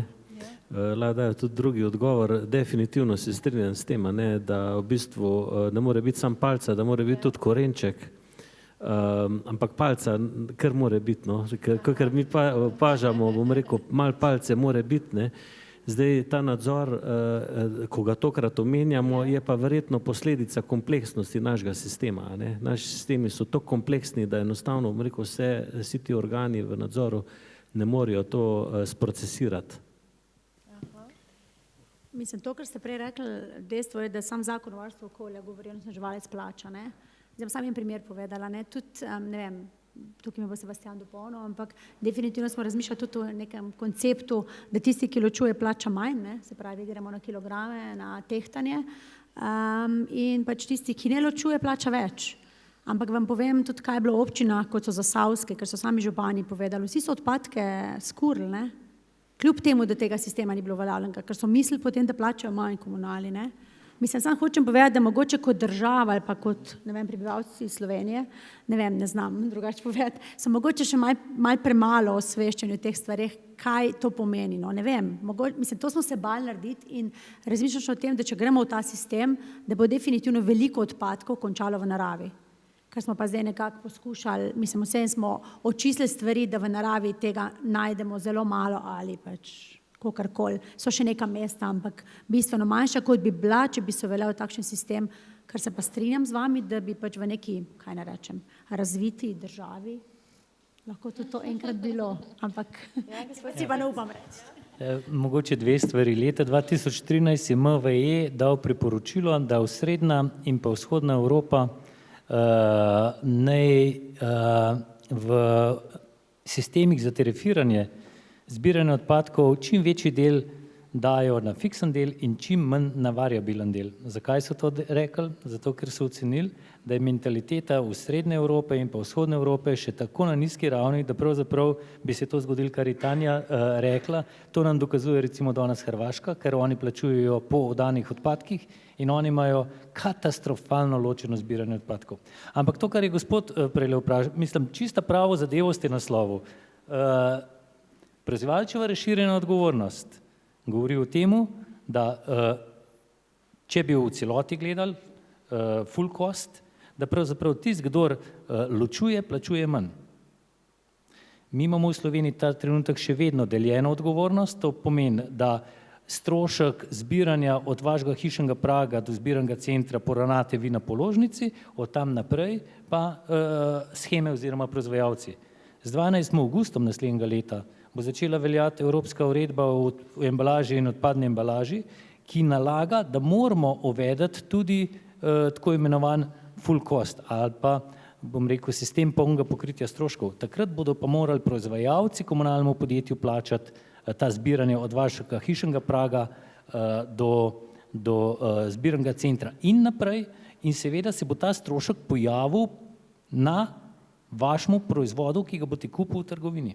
lahko dajo tudi drugi odgovor. Definitivno se strinjam s tem, da v bistvu ne more biti sam palca, da more biti tudi korenček, ampak palca kar more biti, ker mi pažamo, bom rekel, malo palce more biti, Zdaj, ta nadzor, ko ga tokrat omenjamo, je pa verjetno posledica kompleksnosti našega sistema. Naši sistemi so tako kompleksni, da enostavno, bom rekel, vsi ti organi v nadzoru ne morejo to sprocesirati. Mislim, to, kar ste prej rekli, dejstvo je, da sam zakon o varstvu okolja govori, onesnaževalec plača. Zdaj bom sam en primer povedala, tudi, ne vem, tukaj me bo Sebastian dopolnil, ampak definitivno smo razmišljali tudi o nekem konceptu, da tisti, ki ločuje, plača manj, se pravi, gremo na kilograme, na tehtanje, in pač tisti, ki ne ločuje, plača več. Ampak vam povem tudi, kaj je bilo občina, kot so Zasavske, ker so sami župani povedali, vsi so odpadke skurili, kljub temu, da tega sistema ni bilo uveljavljenega, ker so mislili potem, da plačajo manj komunali. Mislim, sam hočem povedati, da mogoče kot država ali pa kot, ne vem, prebivalci Slovenije, ne znam drugače povedati, so mogoče še malo premalo osveščeni o teh stvareh, kaj to pomeni. No, ne vem, mislim, to smo se bali narediti in razmišljam še o tem, da če gremo v ta sistem, da bo definitivno veliko odpadkov končalo v naravi. Kar smo pa zdaj nekako poskušali, mislim, vsem smo očistili stvari, da v naravi tega najdemo zelo malo ali pač kakorkoli. So še neka mesta, ampak bistveno manjša, kot bi bila, če bi se uveljavil takšen sistem, kar se pa strinjam z vami, da bi pač v neki, kaj ne rečem, razviti državi lahko tudi to enkrat bilo, ampak si pa ne upam reči. Mogoče dve stvari. Leta 2013 je MVE dal priporočilo, da srednja in pa vzhodna Evropa naj v sistemih za tarifiranje zbiranje odpadkov čim večji del dajo na fiksen del in čim manj na variabilen del. Zakaj so to rekli? Zato, ker so ocenili, da je mentaliteta v srednje Evrope in pa vzhodne Evrope še tako na nizki ravni, da pravzaprav bi se to zgodilo, kar je Tanja rekla. To nam dokazuje recimo danes Hrvaška, ker oni plačujejo po oddanih odpadkih in oni imajo katastrofalno ločeno zbiranje odpadkov. Ampak to, kar je gospod prejle vprašal, mislim, čista pravo zadevo ste naslovil. Proizvajalčeva razširjena odgovornost govori o tem, da če bi v celoti gledali full cost, da pravzaprav tisti, kdor ločuje, plačuje manj. Mi imamo v Sloveniji ta trenutek še vedno deljeno odgovornost, to pomeni, da strošek zbiranja od vašega hišnega praga do zbirnega centra poravnate vi na položnici, od tam naprej pa sheme oziroma proizvajalci. Z 12. avgustom naslednjega leta bo začela veljati Evropska uredba o embalaži in odpadni embalaži, ki nalaga, da moramo uvedeti tudi tako imenovan full cost ali pa, bom rekel, sistem polnega pokritja stroškov. Takrat bodo pa morali proizvajalci komunalnemu podjetju plačati ta zbiranje od vašega hišnega praga do zbirnega centra in naprej in seveda se bo ta strošek pojavil na vašemu proizvodu, ki ga boste kupili v trgovini.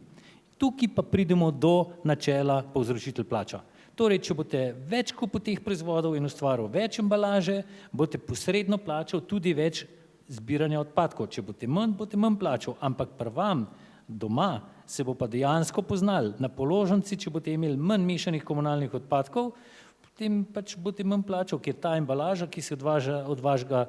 Tukaj pa pridemo do načela povzročitelj plača. Torej, če boste več kupil teh proizvodov in ustvaril več embalaže, boste posredno plačal tudi več zbiranja odpadkov. Če boste manj plačal, ampak pri vam doma se bo pa dejansko poznal na položnici, če boste imeli manj mešanih komunalnih odpadkov, potem pač boste manj plačal, ker ta embalaža, ki se odvaža od vašega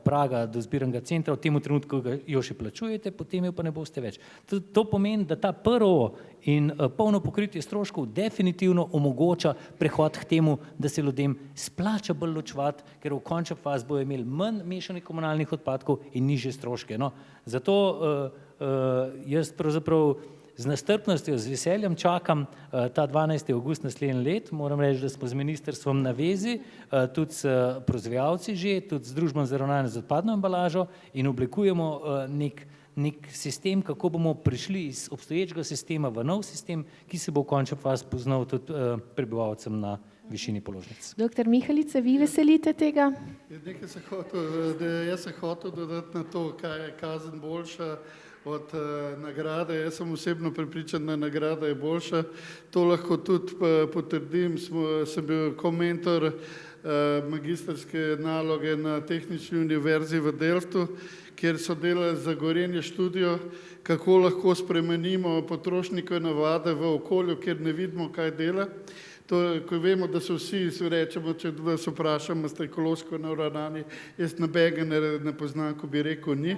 praga do zbirnega centra, v tem trenutku jo še plačujete, potem jo pa ne boste več. To pomeni, da ta prvo in polno pokritje stroškov definitivno omogoča prehod k temu, da se ljudem splača bolj ločevati, ker v končni fazi bojo imeli manj mešanih komunalnih odpadkov in nižje stroške. No, zato jaz pravzaprav z nestrpnostjo, z veseljem čakam ta 12. avgust naslednje let. Moram reči, da smo z ministrstvom na vezi, tudi s proizvajalci že, tudi z Družbom za ravnanje z odpadno embalažo in oblikujemo nek sistem, kako bomo prišli iz obstoječega sistema v nov sistem, ki se bo v končni fazi poznal tudi prebivalcem na višini položnic. Doktor Mihalič, vi veselite tega? Jaz sem hotel dodati na to, kaj je kazen boljša od nagrade. Jaz sem osebno prepričan, da nagrada je boljša. To lahko tudi potrdim. Sem bil komentor magistrske naloge na Tehnični univerzi v Delftu, kjer so delali za Gorenje študijo, kako lahko spremenimo potrošnikove navade v okolju, kjer ne vidimo, kaj dela. To, ko vemo, da so vsi, rečemo, če vas vprašamo, ste ekološko naravnani, jaz nobega ne poznam, ko bi rekel ni,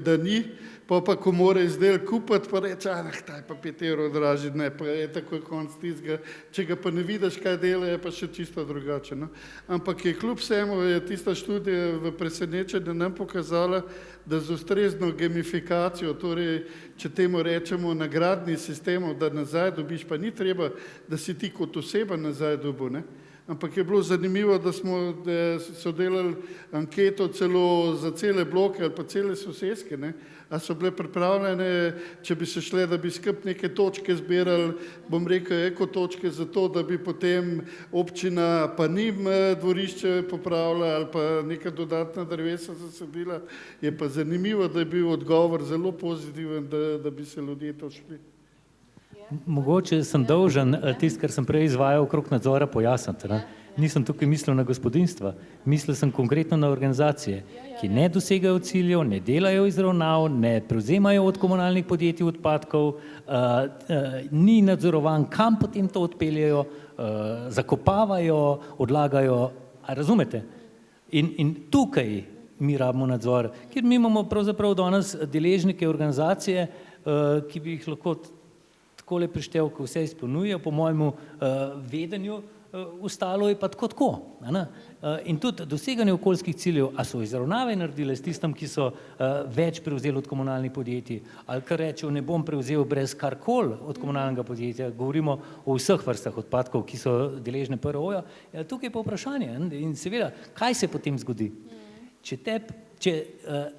da ni, pa ko mora izdelek kupiti, pa reče, taj pa 5 evrov dražji, ne, pa je tako konc tistega, če ga pa ne vidiš, kaj dela, je pa še čisto drugače. No? Ampak je kljub vsemu je tista študija v presenečenju nam pokazala, da z ustrezno gamifikacijo, torej, če temu rečemo nagradni sistemov, da nazaj dobiš, pa ni treba, da si ti kot oseba nazaj dobil, ne? Ampak je bilo zanimivo, da so delali anketo celo za cele bloke ali pa cele soseske, ne? A so bile pripravljene, če bi se šle, da bi skup neke točke zbirali, bom rekel, ekotočke za to, da bi potem občina pa njim dvorišče popravila ali pa neka dodatna drevesa zasadila. Je pa zanimivo, da je bil odgovor zelo pozitiven, da bi se ljudje to šli. Mogoče sem dolžen tisto, kar sem prej izvajal okrog nadzora, pojasniti. nisem tukaj mislil na gospodinjstva, mislil sem konkretno na organizacije, ki ne dosegajo ciljev, ne delajo izravnav, ne prevzemajo od komunalnih podjetij odpadkov, ni nadzorovan, kam potem to odpeljejo, zakopavajo, odlagajo, a razumete? In tukaj mi rabimo nadzor, ker mi imamo pravzaprav danes deležnike organizacije, ki bi jih lahko takole prištel, ko vse izpolnjujejo, po mojemu vedenju, ostalo je pa tako. In tudi doseganje okoljskih ciljev, a so izravnave naredile s tistem, ki so več prevzeli od komunalnih podjetij, ali kar rečejo, ne bom prevzel brez karkoli od komunalnega podjetja, govorimo o vseh vrstah odpadkov, ki so deležne PRO-ja, tukaj je pa vprašanje. In seveda, kaj se potem zgodi? Če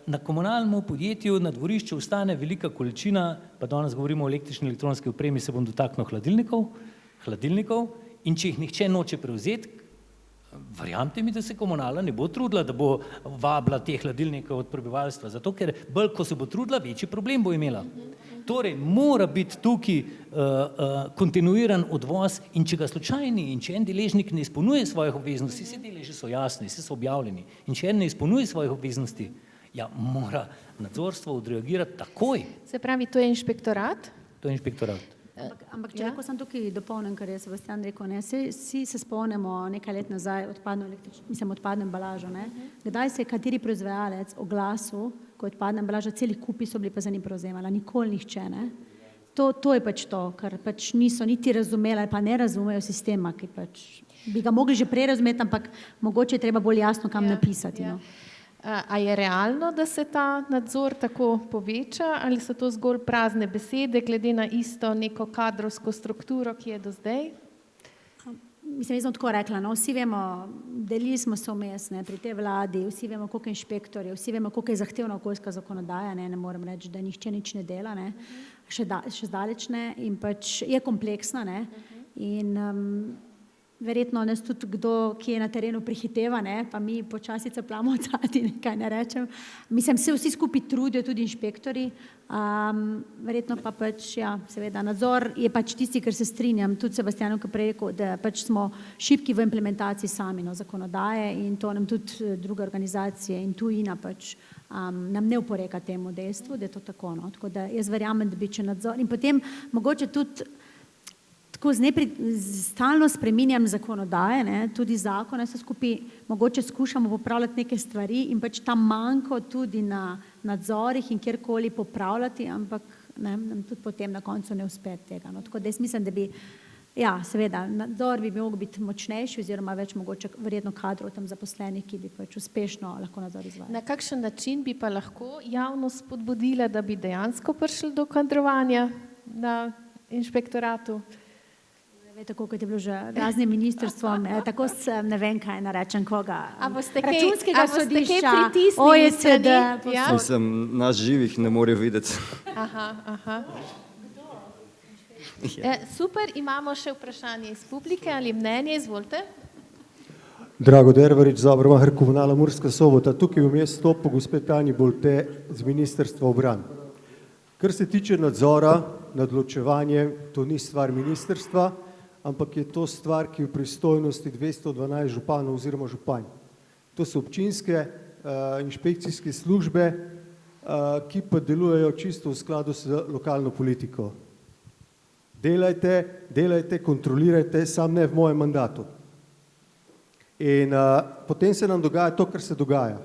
na komunalnem podjetju na dvorišču ostane velika količina, pa danes govorimo o električni in elektronski opremi, se bom dotaknil hladilnikov, in če jih nihče noče prevzeti, verjamete mi, da se komunala ne bo trudila, da bo vabila te hladilnike od prebivalstva, zato ker bolj, ko se bo trudila, večji problem bo imela. Torej, mora biti tukaj kontinuiran odvoz in če ga slučajni in če en deležnik ne izpolnjuje svojih obveznosti, vsi deleži so jasni, vsi so objavljeni, in če en ne izpolnjuje svojih obveznosti, ja, mora nadzorstvo odreagirati takoj. Se pravi, to je inšpektorat? To je inšpektorat. Ampak če lahko sem tukaj dopolnim, kar je Sebastian rekel, vsi se spomnimo nekaj let nazaj odpadno embalažo. Kdaj se je kateri proizvajalec oglasil, ko je odpadna embalaža, celi kupi so bili pa za njim prevzemala, nikoli nihče. To je pač to, kar pač niso niti razumeli ali pa ne razumejo sistema, ki pač bi ga mogli že prej razumeti, ampak mogoče je treba bolj jasno kam napisati. A je realno, da se ta nadzor tako poveča, ali so to zgolj prazne besede, glede na isto neko kadrovsko strukturo, ki je do zdaj? Mislim, jaz sem tako rekla, vsi vemo, delili smo se vmes pri tej vladi, vsi vemo, koliko je inšpektorjev, vsi vemo, koliko je zahtevna okoljska zakonodaja, ne moram reči, da nihče nič ne dela, še zdaleč ne, in pač je kompleksna, in verjetno nas tudi kdo, ki je na terenu prihiteva, pa mi počasi caplamo od zadaj, nekaj ne rečem. Mislim, se vsi skupaj trudijo, tudi inšpektori, verjetno pa pač, ja, seveda, nadzor je pač tisti, ker se strinjam, tudi Sebastianu, ki prej rekel, da pač smo šibki v implementaciji sami zakonodaje in to nam tudi druge organizacije in tujina pač nam ne oporeka temu dejstvu, da je to tako. Tako da jaz verjamem, da bi če nadzor in potem mogoče tudi stalno spreminjam zakonodaje, tudi zakone, se skupaj mogoče skušamo popravljati neke stvari in pač tam manjko tudi na nadzorih in kjerkoli popravljati, ampak nam tudi potem na koncu ne uspe tega. Tako da jaz mislim, da bi, ja, seveda, nadzor bi mogel biti močnejši oziroma več mogoče verjetno kadrov tam zaposlenih, ki bi pač uspešno lahko nadzor izvajali. Na kakšen način bi pa lahko javnost spodbudila, da bi dejansko prišli do kadrovanja na inšpektoratu? Tako kot je bilo že raznim ministrstvom, tako ne vem, kaj narečem koga. Računskega sodišča, OECD. Mislim, nas živih ne morejo videti. Super, imamo še vprašanje iz publike ali mnenje, izvolite. Drago Dervarič, Zabromahar, Komunala Murska Sobota. Tukaj vmes stopu gospe Tanji Bolte z Ministrstva obrambe. Kar se tiče nadzora nad ločevanjem, to ni stvar ministrstva, ampak je to stvar, ki je v pristojnosti 212 županov oziroma županj. To so občinske inšpekcijske službe, ki pa delujejo čisto v skladu s lokalno politiko. Delajte, kontrolirajte, sam ne v mojem mandatu. In potem se nam dogaja to, kar se dogaja.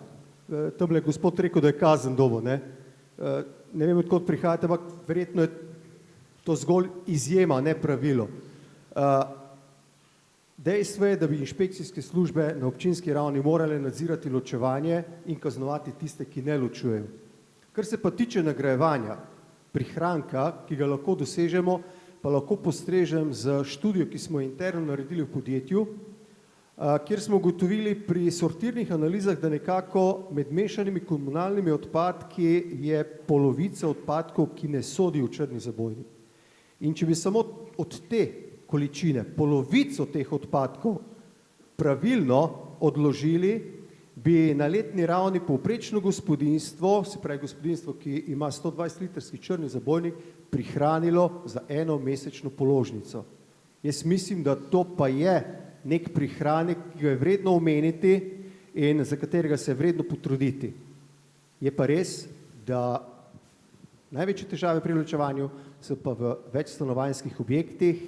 Tamle je gospod rekel, da je kazen dobo, ne vem, odkot prihajate, ampak verjetno je to zgolj izjema, ne pravilo. Dejstvo je, da bi inšpekcijske službe na občinski ravni morale nadzirati ločevanje in kaznovati tiste, ki ne ločujejo. Kar se pa tiče nagrajevanja prihranka, ki ga lahko dosežemo, pa lahko postrežem z študijo, ki smo interno naredili v podjetju, kjer smo ugotovili pri sortirnih analizah, da nekako med mešanimi komunalnimi odpadki je polovica odpadkov, ki ne sodijo v črni zabojnik. In če bi samo od te količine, polovico teh odpadkov pravilno odložili, bi na letni ravni povprečno gospodinjstvo, se pravi gospodinjstvo, ki ima 120 litrski črni zabojnik, prihranilo za eno mesečno položnico. Jaz mislim, da to pa je nek prihranek, ki ga je vredno omeniti in za katerega se je vredno potruditi. Je pa res, da največje težave pri ločevanju so pa v večstanovanjskih objektih,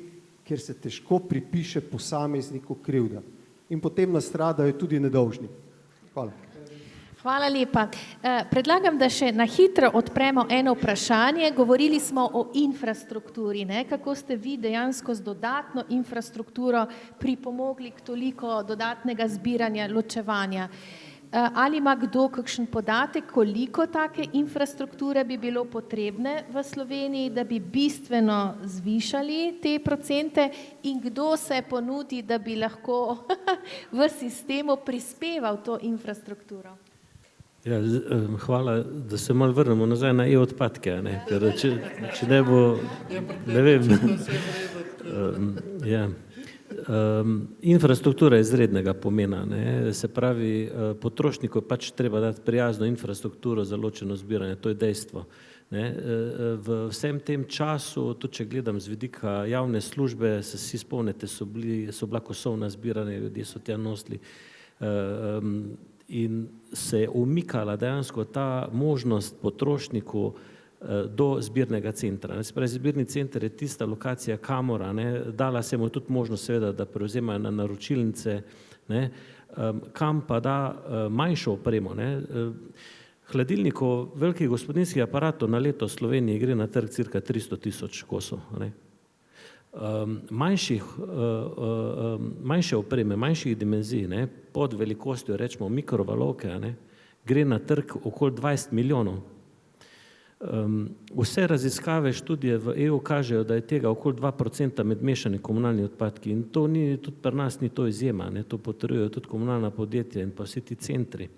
kjer se težko pripiše posamezniku krivda. In potem nastradajo tudi nedolžni. Hvala. Hvala lepa. Predlagam, da še na hitro odpremo eno vprašanje. Govorili smo o infrastrukturi, ne? Kako ste vi dejansko z dodatno infrastrukturo pripomogli k toliko dodatnega zbiranja, ločevanja. Ali ima kdo kakšen podatek, koliko take infrastrukture bi bilo potrebne v Sloveniji, da bi bistveno zvišali te procente in kdo se ponudi, da bi lahko v sistemu prispeval to infrastrukturo? Ja, hvala, da se malo vrnemo nazaj na e-odpadke, ne? Ker če ne bo, ne vem, ja. Infrastruktura je izrednega pomena, ne? Se pravi, potrošniku pač treba dati prijazno infrastrukturo za ločeno zbiranje, to je dejstvo. Ne? V vsem tem času, tudi če gledam z vidika javne službe, se vsi spomnite, so bila kosovna zbiranja, ljudje so tja nosili in se je umikala dejansko ta možnost potrošniku do zbirnega centra. Se pravi, zbirni center je tista lokacija kamora, ne, dala se mu tudi možnost seveda, da prevzemajo na naročilnice, ne, kam pa da manjšo opremo, ne. Hladilnikov, velikih gospodinjskih aparatov na leto v Sloveniji gre na trg cirka 300 000 kosov, ne. Manjše opreme, manjših dimenzij, ne, pod velikostjo, rečemo mikrovalovke, ne, gre na trg okoli 20 milijonov. Vse raziskave, študije v EU kažejo, da je tega okoli 2% med mešani komunalni odpadki in to ni, tudi pri nas ni to izjema, ne, to potrjujejo tudi komunalna podjetja in pa vsi ti centri.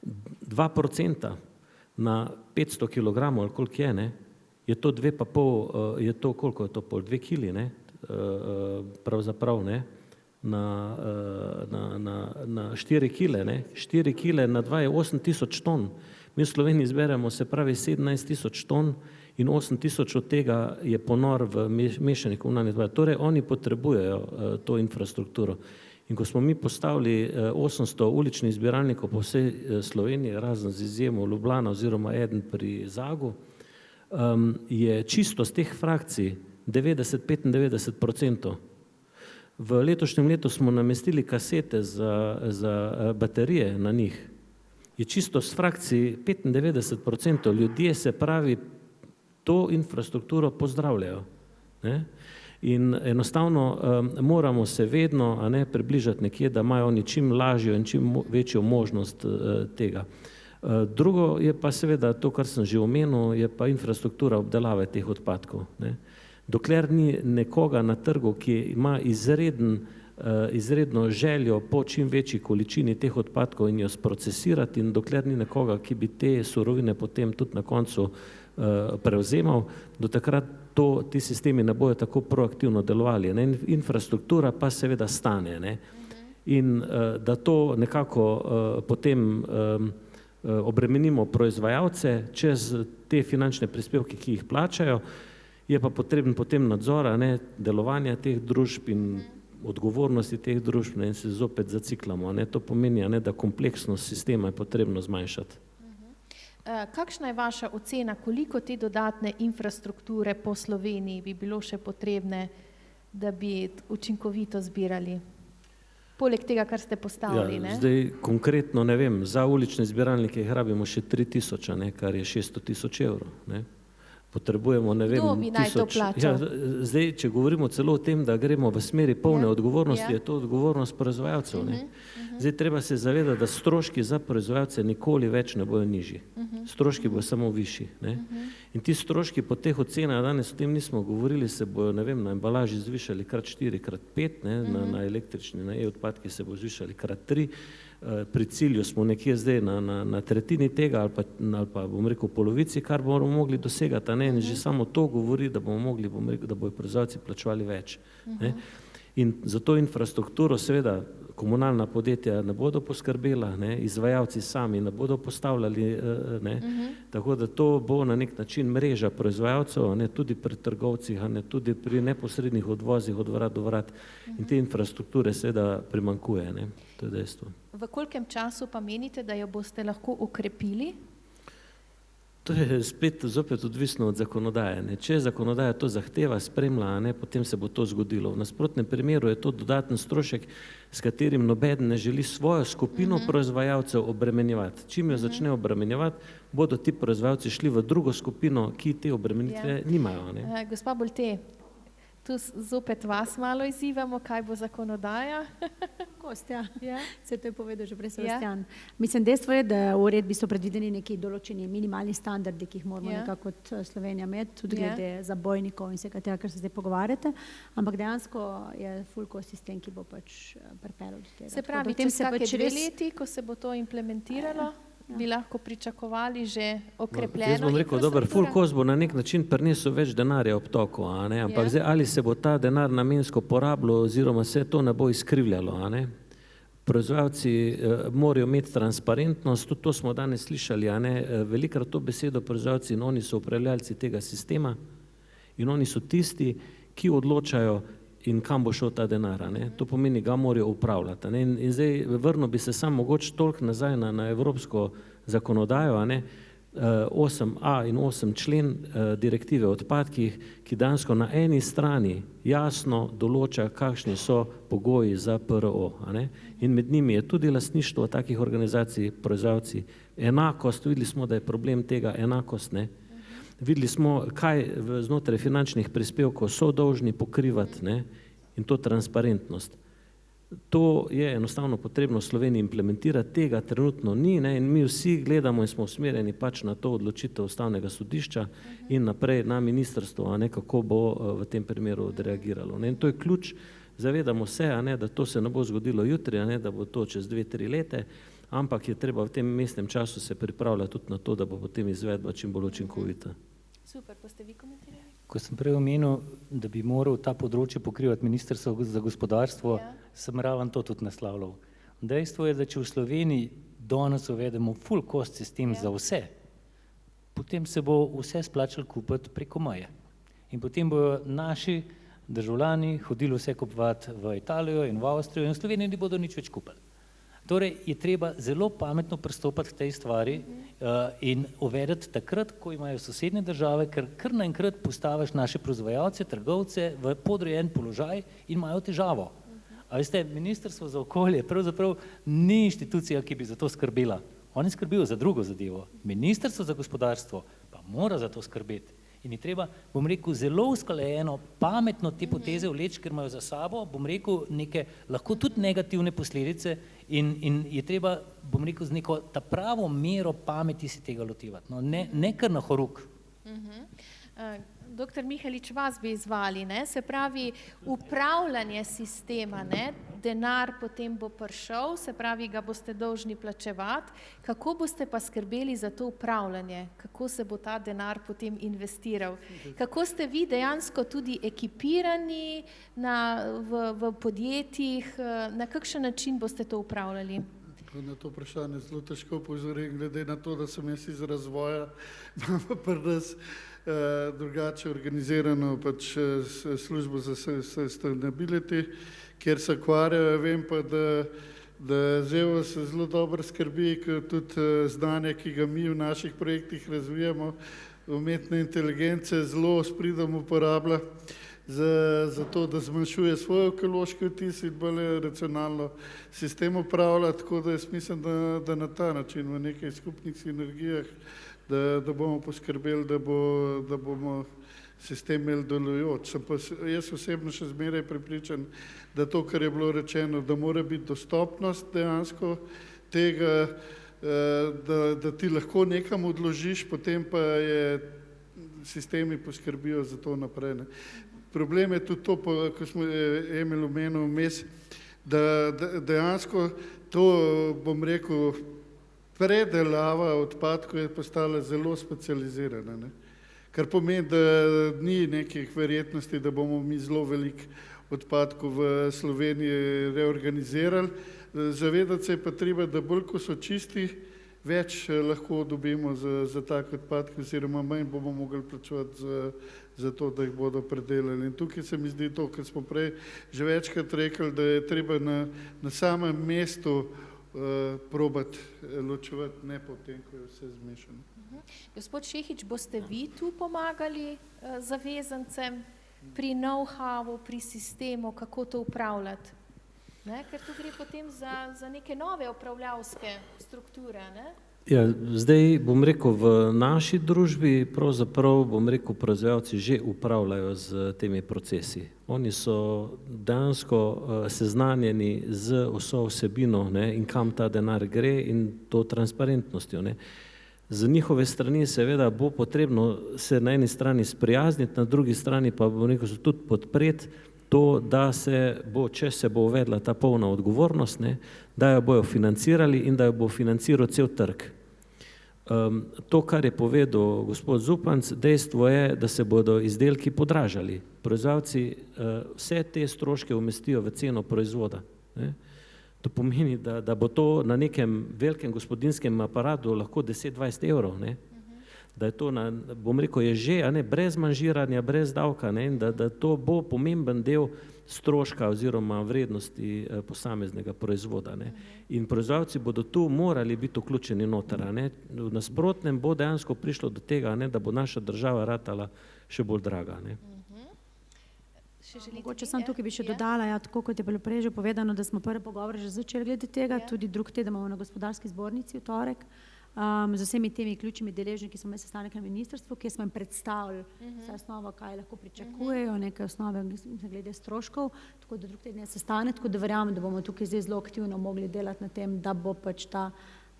2% na 500 kg ali koliko je, ne, je to 2,5, je to, koliko je to pol, 2 kili, ne, pravzaprav, ne, na 4 kile, ne, 4 kile na 2 je 8000 ton. Mi v Sloveniji zberemo, se pravi, 17 000 ton in 8 000 od tega je ponor v mešani komunalni odpadki. Torej, oni potrebujejo to infrastrukturo. In ko smo mi postavili 800 uličnih zbiralnikov po vsej Sloveniji, razen z izjemo Ljubljana oziroma eden pri Zagu, je čisto z teh frakcij 90-95%. V letošnjem letu smo namestili kasete za baterije na njih. Je čisto s frakciji 95% ljudje, se pravi, to infrastrukturo pozdravljajo, ne? In enostavno moramo se vedno, a ne, približati nekje, da imajo oni čim lažjo in čim večjo možnost tega. Drugo je pa seveda to, kar sem že omenil, je pa infrastruktura obdelave teh odpadkov, ne? Dokler ni nekoga na trgu, ki ima izredno željo po čim večji količini teh odpadkov in jo sprocesirati in dokler ni nekoga, ki bi te surovine potem tudi na koncu prevzemal, do takrat ti sistemi ne bojo tako proaktivno delovali, ne? Infrastruktura pa seveda stane, ne? In da to nekako potem obremenimo proizvajalce čez te finančne prispevke, ki jih plačajo, je pa potreben potem nadzora, ne, delovanja teh družb in odgovornosti teh družb, ne, in se zopet zaciklamo, ne. To pomeni, ne, da kompleksnost sistema je potrebno zmanjšati. Kakšna je vaša ocena, koliko te dodatne infrastrukture po Sloveniji bi bilo še potrebne, da bi učinkovito zbirali? Poleg tega, kar ste postavili, ne? Zdaj konkretno ne vem, za ulične zbiralnike jih rabimo še 3000, ne, kar je 600 000 evrov, ne. Potrebujemo, ne vem, Kdo bi naj to plačal? Zdaj, če govorimo celo o tem, da gremo v smeri polne odgovornosti, je to odgovornost proizvajalcev, ne. Zdaj, treba se zavedati, da stroški za proizvajalce nikoli več ne bojo nižji. Stroški bojo samo višji, ne. In ti stroški po teh ocenah, danes o tem nismo govorili, se bojo, ne vem, na embalaži zvišali krat 4, krat 5, ne, na električni, na e-odpadki se bo zvišali krat 3. Pri cilju smo nekje zdaj na tretjini tega ali pa bom rekel polovici, kar bomo mogli dosegati, ne, in že samo to govori, da bomo mogli, bom rekel, da bojo proizvajalci plačevali več, ne. In za to infrastrukturo seveda komunalna podjetja ne bodo poskrbela, ne, izvajalci sami ne bodo postavljali, ne, tako da to bo na nek način mreža proizvajalcev, ne, tudi pri trgovcih, ne, tudi pri neposrednih odvozih od vrat do vrat in te infrastrukture seveda primanjkuje, ne, to je dejstvo. V kolikem času pa menite, da jo boste lahko okrepili? To je zopet odvisno od zakonodaje. Ne. Če zakonodaja to zahteva, spremlja, ne, potem se bo to zgodilo. V nasprotnem primeru je to dodaten strošek, s katerim nobeden ne želi svojo skupino proizvajalcev obremenjevati. Čim jo začne obremenjevati, bodo ti proizvajalci šli v drugo skupino, ki te obremenitve nimajo. Ne. Gospa Bolte, tu zopet vas malo izzivamo, kaj bo zakonodaja. Kostja, Ja. se to je povedal že prej Sebastian. Mislim, dejstvo je, da v uredbi so predvideni neki določeni minimalni standardi, ki jih moramo nekako kot Slovenija imeti, tudi glede zabojnikov in vsega tega, kar se zdaj pogovarjate, ampak dejansko je full cost sistem, ki bo pač pripeljal do tega. Se pravi, čez kake 2 leti, ko se bo to implementiralo, bi lahko pričakovali že okrepljeno Jaz bom rekel, dober, full cost bo na nek način prinesel več denarja ob toku, a ne, ampak zdaj ali se bo ta denar namensko porabljal oziroma se to ne bo izkrivljalo, a ne. Proizvajalci morajo imeti transparentnost, tudi to smo danes slišali, a ne, velikrat to besedo proizvajalci in oni so upravljalci tega sistema in oni so tisti, ki odločajo in kam bo šel ta denar, ne. To pomeni, ga morajo upravljati, ne. In zdaj vrnil bi se samo mogoče toliko nazaj na evropsko zakonodajo, a ne, 8a in 8 člen direktive o odpadkih, ki dejansko na eni strani jasno določa, kakšni so pogoji za PRO, a ne. In med njimi je tudi lastništvo takih organizacij, proizvajalci, enakost, videli smo, da je problem tega enakost, ne. Videli smo, kaj znotraj finančnih prispevkov so dolžni pokrivati, ne, in to transparentnost. To je enostavno potrebno v Sloveniji implementirati, tega trenutno ni, ne, in mi vsi gledamo in smo usmerjeni pač na to odločitev Ustavnega sodišča in naprej na ministrstvo, a ne, kako bo v tem primeru odreagiralo. Ne. In to je ključ, zavedamo se, a ne, da to se ne bo zgodilo jutri, a ne, da bo to čez 2-3 leta, ampak je treba v tem mestnem času se pripravljati tudi na to, da bo potem izvedba čim bolj učinkovita. Super, pa ste vi komentirali? Ko sem prej omenil, da bi moral ta področje pokrivati Ministrstvo za gospodarstvo, sem ravno to tudi naslavljal. Dejstvo je, da če v Sloveniji danes uvedemo full cost sistem za vse, potem se bo vse splačalo kupiti preko meje. In potem bodo naši državljani hodili vse kupovati v Italijo in v Avstrijo in v Sloveniji ne bodo nič več kupili. Torej je treba zelo pametno pristopati k tej stvari in uvedeti takrat, ko imajo sosednje države, ker kar naenkrat postaviš naše proizvajalce, trgovce v podrejen položaj in imajo težavo. A veste, Ministrstvo za okolje pravzaprav ni inštitucija, ki bi za to skrbela. Oni skrbijo za drugo zadevo. Ministrstvo za gospodarstvo pa mora za to skrbeti. In je treba, bom rekel, zelo usklajeno, pametno te poteze vleči, ker imajo za sabo, bom rekel, neke lahko tudi negativne posledice in je treba, bom rekel, z neko ta pravo mero pameti se tega lotevati. No, ne kar na horuk. Doktor Mihelič, vas bi izvali, ne? Se pravi, upravljanje sistema, ne? Denar potem bo prišel, se pravi, ga boste dolžni plačevati. Kako boste pa skrbeli za to upravljanje? Kako se bo ta denar potem investiral? Kako ste vi dejansko tudi ekipirani v podjetjih? Na kakšen način boste to upravljali? Na to vprašanje zelo težko opozorim, glede na to, da sem jaz iz razvoja, imamo pri nas drugače organizirano pač službo za sustainability, kjer se ukvarjajo, vem pa, da ZEO se zelo dobro skrbi, ker tudi znanje, ki ga mi v naših projektih razvijamo, umetne inteligence zelo s pridom uporablja za to, da zmanjšuje svoj ekološki odtis in bolj racionalno sistem upravlja, tako da jaz mislim, da na ta način v nekaj skupnih sinergijah, da bomo poskrbeli, da bomo sistem imeli delujoč. Sem pa jaz osebno še zmeraj prepričan, da to, kar je bilo rečeno, da mora biti dostopnost dejansko tega, da ti lahko nekam odložiš, potem pa je sistemi poskrbijo za to naprej. Problem je tudi to, ko smo Emil omenil vmes, da dejansko to, bom rekel, predelava odpadkov je postala zelo specializirana, ne? Kar pomeni, da ni nekih verjetnosti, da bomo mi zelo veliko odpadkov v Sloveniji reorganizirali. Zavedati se je pa treba, da bolj ko so čisti, več lahko dobimo za take odpadke, oziroma manj bomo mogli plačevati za to, da jih bodo predelali. In tukaj se mi zdi to, kar smo prej že večkrat rekli, da je treba na samem mestu probati ločevati, ne potem, ko je vse zmešano. Gospod Šehić, boste vi tu pomagali zavezancem pri know-howu, pri sistemu, kako to upravljati? Ne? Ker tu gre potem za neke nove upravljavske strukture, ne? Ja, zdaj bom rekel, v naši družbi pravzaprav, bom rekel, proizvajalci že upravljajo z temi procesi. Oni so dejansko seznanjeni z vso vsebino, ne, in kam ta denar gre in to transparentnostjo. Ne. Z njihove strani seveda bo potrebno se na eni strani sprijazniti, na drugi strani pa bom rekel, tudi podpreti to, da se bo, če se bo uvedla ta polna odgovornost, ne, da jo bojo financirali in da jo bo financiral cel trg. To, kar je povedal gospod Zupanc, dejstvo je, da se bodo izdelki podražali. Proizvajalci vse te stroške umestijo v ceno proizvoda. Ne. To pomeni, da bo to na nekem velikem gospodinskem aparatu lahko 10-20 evrov, ne. Da je to, bom rekel, je že, a ne, brez manžiranja, brez davka, ne, in da to bo pomemben del stroška oziroma vrednosti posameznega proizvoda. Ne. In proizvajalci bodo tu morali biti vključeni noter. Ne. V nasprotnem bo dejansko prišlo do tega, ne, da bo naša država ratala še bolj draga. Ne. Mogoče sam tukaj bi še dodala, ja, tako kot je bilo prej že povedano, da smo prve pogovore že začeli glede tega, tudi drug teden imamo na gospodarski zbornici v torek, z vsemi temi ključnimi deležniki smo imeli sestanek na ministrstvu, kjer smo jim predstavili vse osnovo, kaj lahko pričakujejo, neke osnove glede stroškov, tako da drug teden je sestanek, tako da verjamem, da bomo tukaj zdaj zelo aktivno mogli delati na tem, da bo pač ta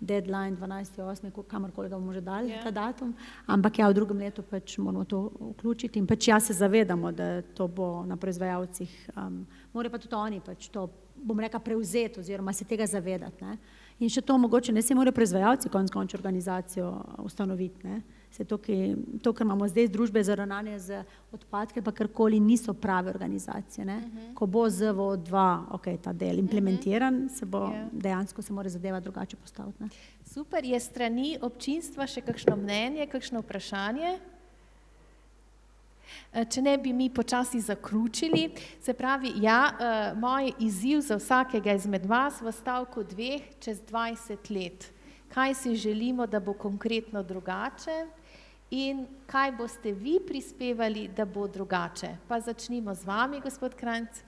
deadline 12.8., kamorkoli ga bomo že dali, ta datum, ampak ja, v drugem letu pač moramo to vključiti in pač ja se zavedamo, da to bo na proizvajalcih, morajo pa tudi oni pač to, bom rekla, prevzeti oziroma se tega zavedati, ne. In še to mogoče, ne se morajo proizvajalci končno organizacijo ustanoviti, ne. Se to, kar imamo zdaj z družbe za ravnanje z odpadke, pa karkoli niso prave organizacije, ne. Ko bo ZVO2, ok, ta del implementiran, se bo dejansko se mora zadeva drugače postaviti, ne. Super, je strani občinstva še kakšno mnenje, kakšno vprašanje? Če ne bi mi počasi zaključili, se pravi, ja, moj izziv za vsakega izmed vas v stavku 2 čez 20 let. Kaj si želimo, da bo konkretno drugače in kaj boste vi prispevali, da bo drugače? Pa začnimo z vami, gospod Krajnc.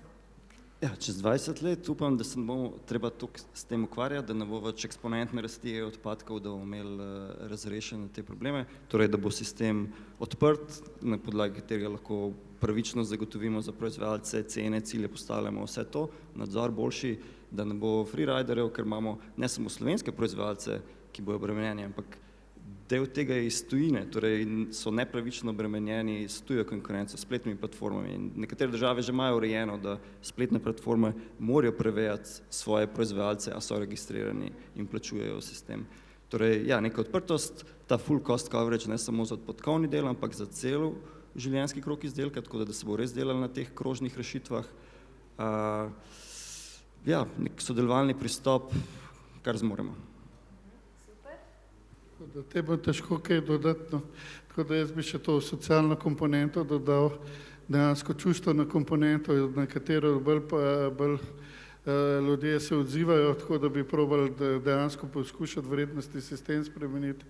Ja, čez 20 let upam, da se ne bomo treba toliko s tem ukvarjati, da ne bo več eksponentne rasti odpadkov, da bomo imeli razrešene te probleme, torej da bo sistem odprt, na podlagi katerega lahko pravično zagotovimo za proizvajalce, cene, cilje postavljamo, vse to, nadzor boljši, da ne bo freeriderjev, ker imamo ne samo slovenske proizvajalce, ki bojo obremenjeni, ampak del tega je iz tujine, torej so nepravično obremenjeni s tujo konkurenco, spletnimi platformami. In nekatere države že imajo urejeno, da spletne platforme morajo prevejati svoje proizvajalce, a so registrirani in plačujejo sistem. Torej, ja, neka odprtost, ta full cost coverage ne samo za odpadkovni del, ampak za cel življenjski krog izdelka, tako da se bo res delalo na teh krožnih rešitvah. Ja, nek sodelovalni pristop, kar zmoremo. Da te bo težko kaj dodatno, tako da jaz bi še to socialno komponento dodal, dejansko čustveno komponento, na katero bolj ljudje se odzivajo, tako da bi probali dejansko poskušati vrednostni sistem spremeniti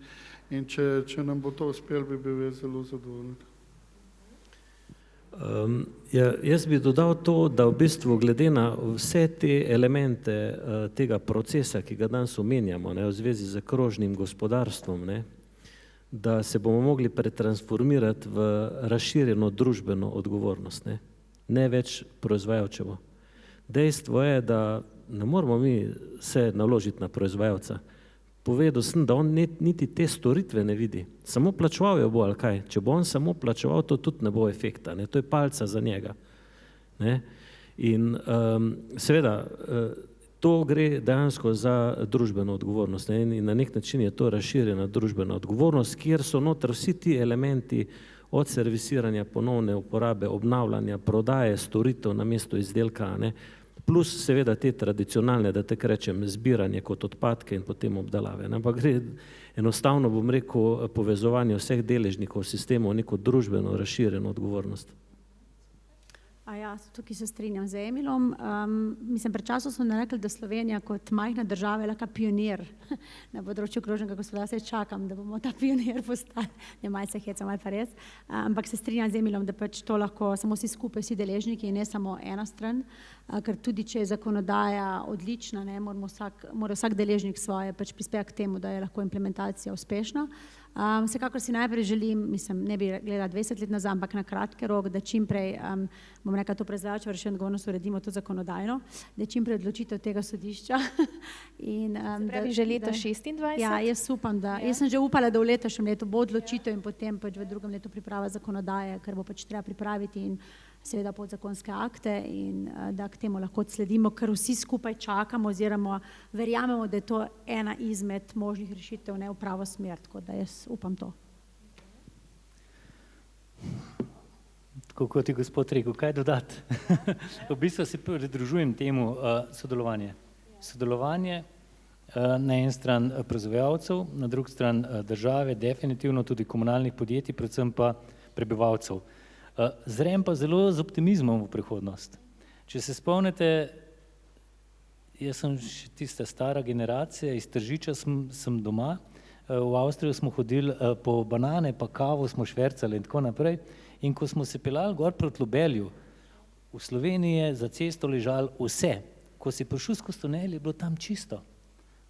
in če nam bo to uspelo, bi bil jaz zelo zadovoljen. Jaz bi dodal to, da v bistvu glede na vse te elemente tega procesa, ki ga danes omenjamo, ne, v zvezi z krožnim gospodarstvom, ne, da se bomo mogli pretransformirati v razširjeno družbeno odgovornost, ne več proizvajalčevo. Dejstvo je, da ne moramo mi se naložiti na proizvajalca. Povedal sem, da on niti te storitve ne vidi, samo plačeval jo bo ali kaj. Če bo on samo plačeval, to tudi ne bo efekta, ne? To je palca za njega. Ne? In seveda, to gre dejansko za družbeno odgovornost, ne? In na nek način je to razširjena družbena odgovornost, kjer so noter vsi ti elementi od servisiranja, ponovne uporabe, obnavljanja, prodaje storitev namesto izdelka, a ne, plus seveda te tradicionalne, da tako rečem, zbiranje kot odpadke in potem obdelave. Ampak gre enostavno, bom rekel, povezovanje vseh deležnikov sistemov, neko družbeno razširjeno odgovornost. Ja, tukaj se strinjam z Emilom. Mislim, pred časom smo rekli, da Slovenija kot majhna država je lahko pionir na področju krožnega gospodarstva. Čakam, da bomo ta pionir postali. Ne, malce hecam, ali pa res. Ampak se strinjam z Emilom, da pač to lahko samo vsi skupaj, vsi deležniki in ne samo ena stran, ker tudi če je zakonodaja odlična, ne, mora vsak deležnik svoje pač prispevati k temu, da je lahko implementacija uspešna. Vsekakor si najprej želim, mislim, ne bi gledala 20 let nazaj, ampak na kratki rok, da čim prej, bom rekla, to proizvajalčevo rešilno odgovornost uredimo to zakonodajno, da je čim prej odločitev tega sodišča. Se pravi, že leta 26? Ja, jaz upam, da, jaz sem že upala, da v letošnjem letu bo odločitev in potem pač v drugem letu priprava zakonodaje, ker bo pač treba pripraviti in seveda podzakonske akte in da k temu lahko sledimo, ker vsi skupaj čakamo oziroma verjamemo, da je to ena izmed možnih rešitev, ne v pravo smer, tako da jaz upam to. Tako kot je gospod rekel, kaj dodati? V bistvu se pridružujem temu sodelovanje. Sodelovanje na en stran proizvajalcev, na drugi stran države, definitivno tudi komunalnih podjetij, predvsem pa prebivalcev. Zrem pa zelo z optimizmom v prihodnost. Če se spomnite, jaz sem še tista stara generacija, iz Tržiča sem doma, v Avstrijo smo hodili po banane, pa kavo smo švercali in tako naprej. In ko smo se peljali gor proti Ljubelju, v Sloveniji je za cesto ležalo vse. Ko si prišel skozi tunel, je bilo tam čisto.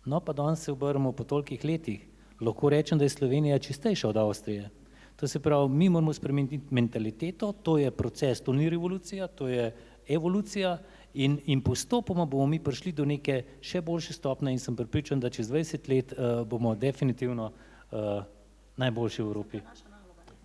No pa danes se obrnemo po tolikih letih. Lahko rečem, da je Slovenija čistejša od Avstrije. To se pravi, mi moramo spremeniti mentaliteto, to je proces, to ni revolucija, to je evolucija in postopoma bomo mi prišli do neke še boljše stopnje in sem prepričan, da čez 20 let bomo definitivno najboljši v Evropi.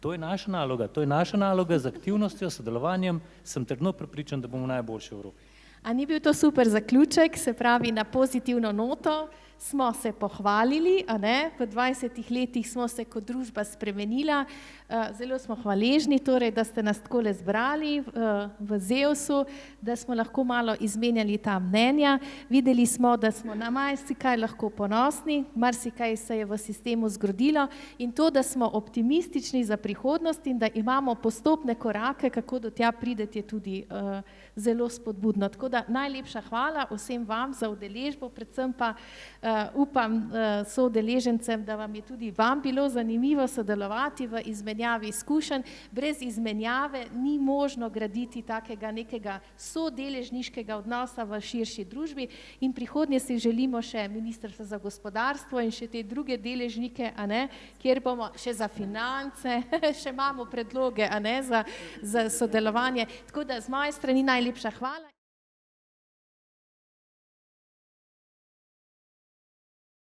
To je naša naloga z aktivnostjo, sodelovanjem, sem trdno prepričan, da bomo najboljši v Evropi. A ni bil to super zaključek, se pravi na pozitivno noto, smo se pohvalili, a ne, v 20 letih smo se kot družba spremenila, zelo smo hvaležni, torej, da ste nas takole zbrali v ZEOS-u, da smo lahko malo izmenjali ta mnenja, videli smo, da smo na marsikaj lahko ponosni, marsikaj se je v sistemu zgodilo in to, da smo optimistični za prihodnost in da imamo postopne korake, kako do tja prideti, je tudi zelo spodbudno. Tako da najlepša hvala vsem vam za udeležbo, predvsem pa upam soudeležencem, da vam je tudi vam bilo zanimivo sodelovati v izmenjavi izkušenj. Brez izmenjave ni možno graditi takega nekega sodeležniškega odnosa v širši družbi in prihodnje si želimo še Ministrstvo za gospodarstvo in še te druge deležnike, a ne, kjer bomo še za finance, še imamo predloge, a ne, za sodelovanje. Tako da z moje strani najlepša hvala.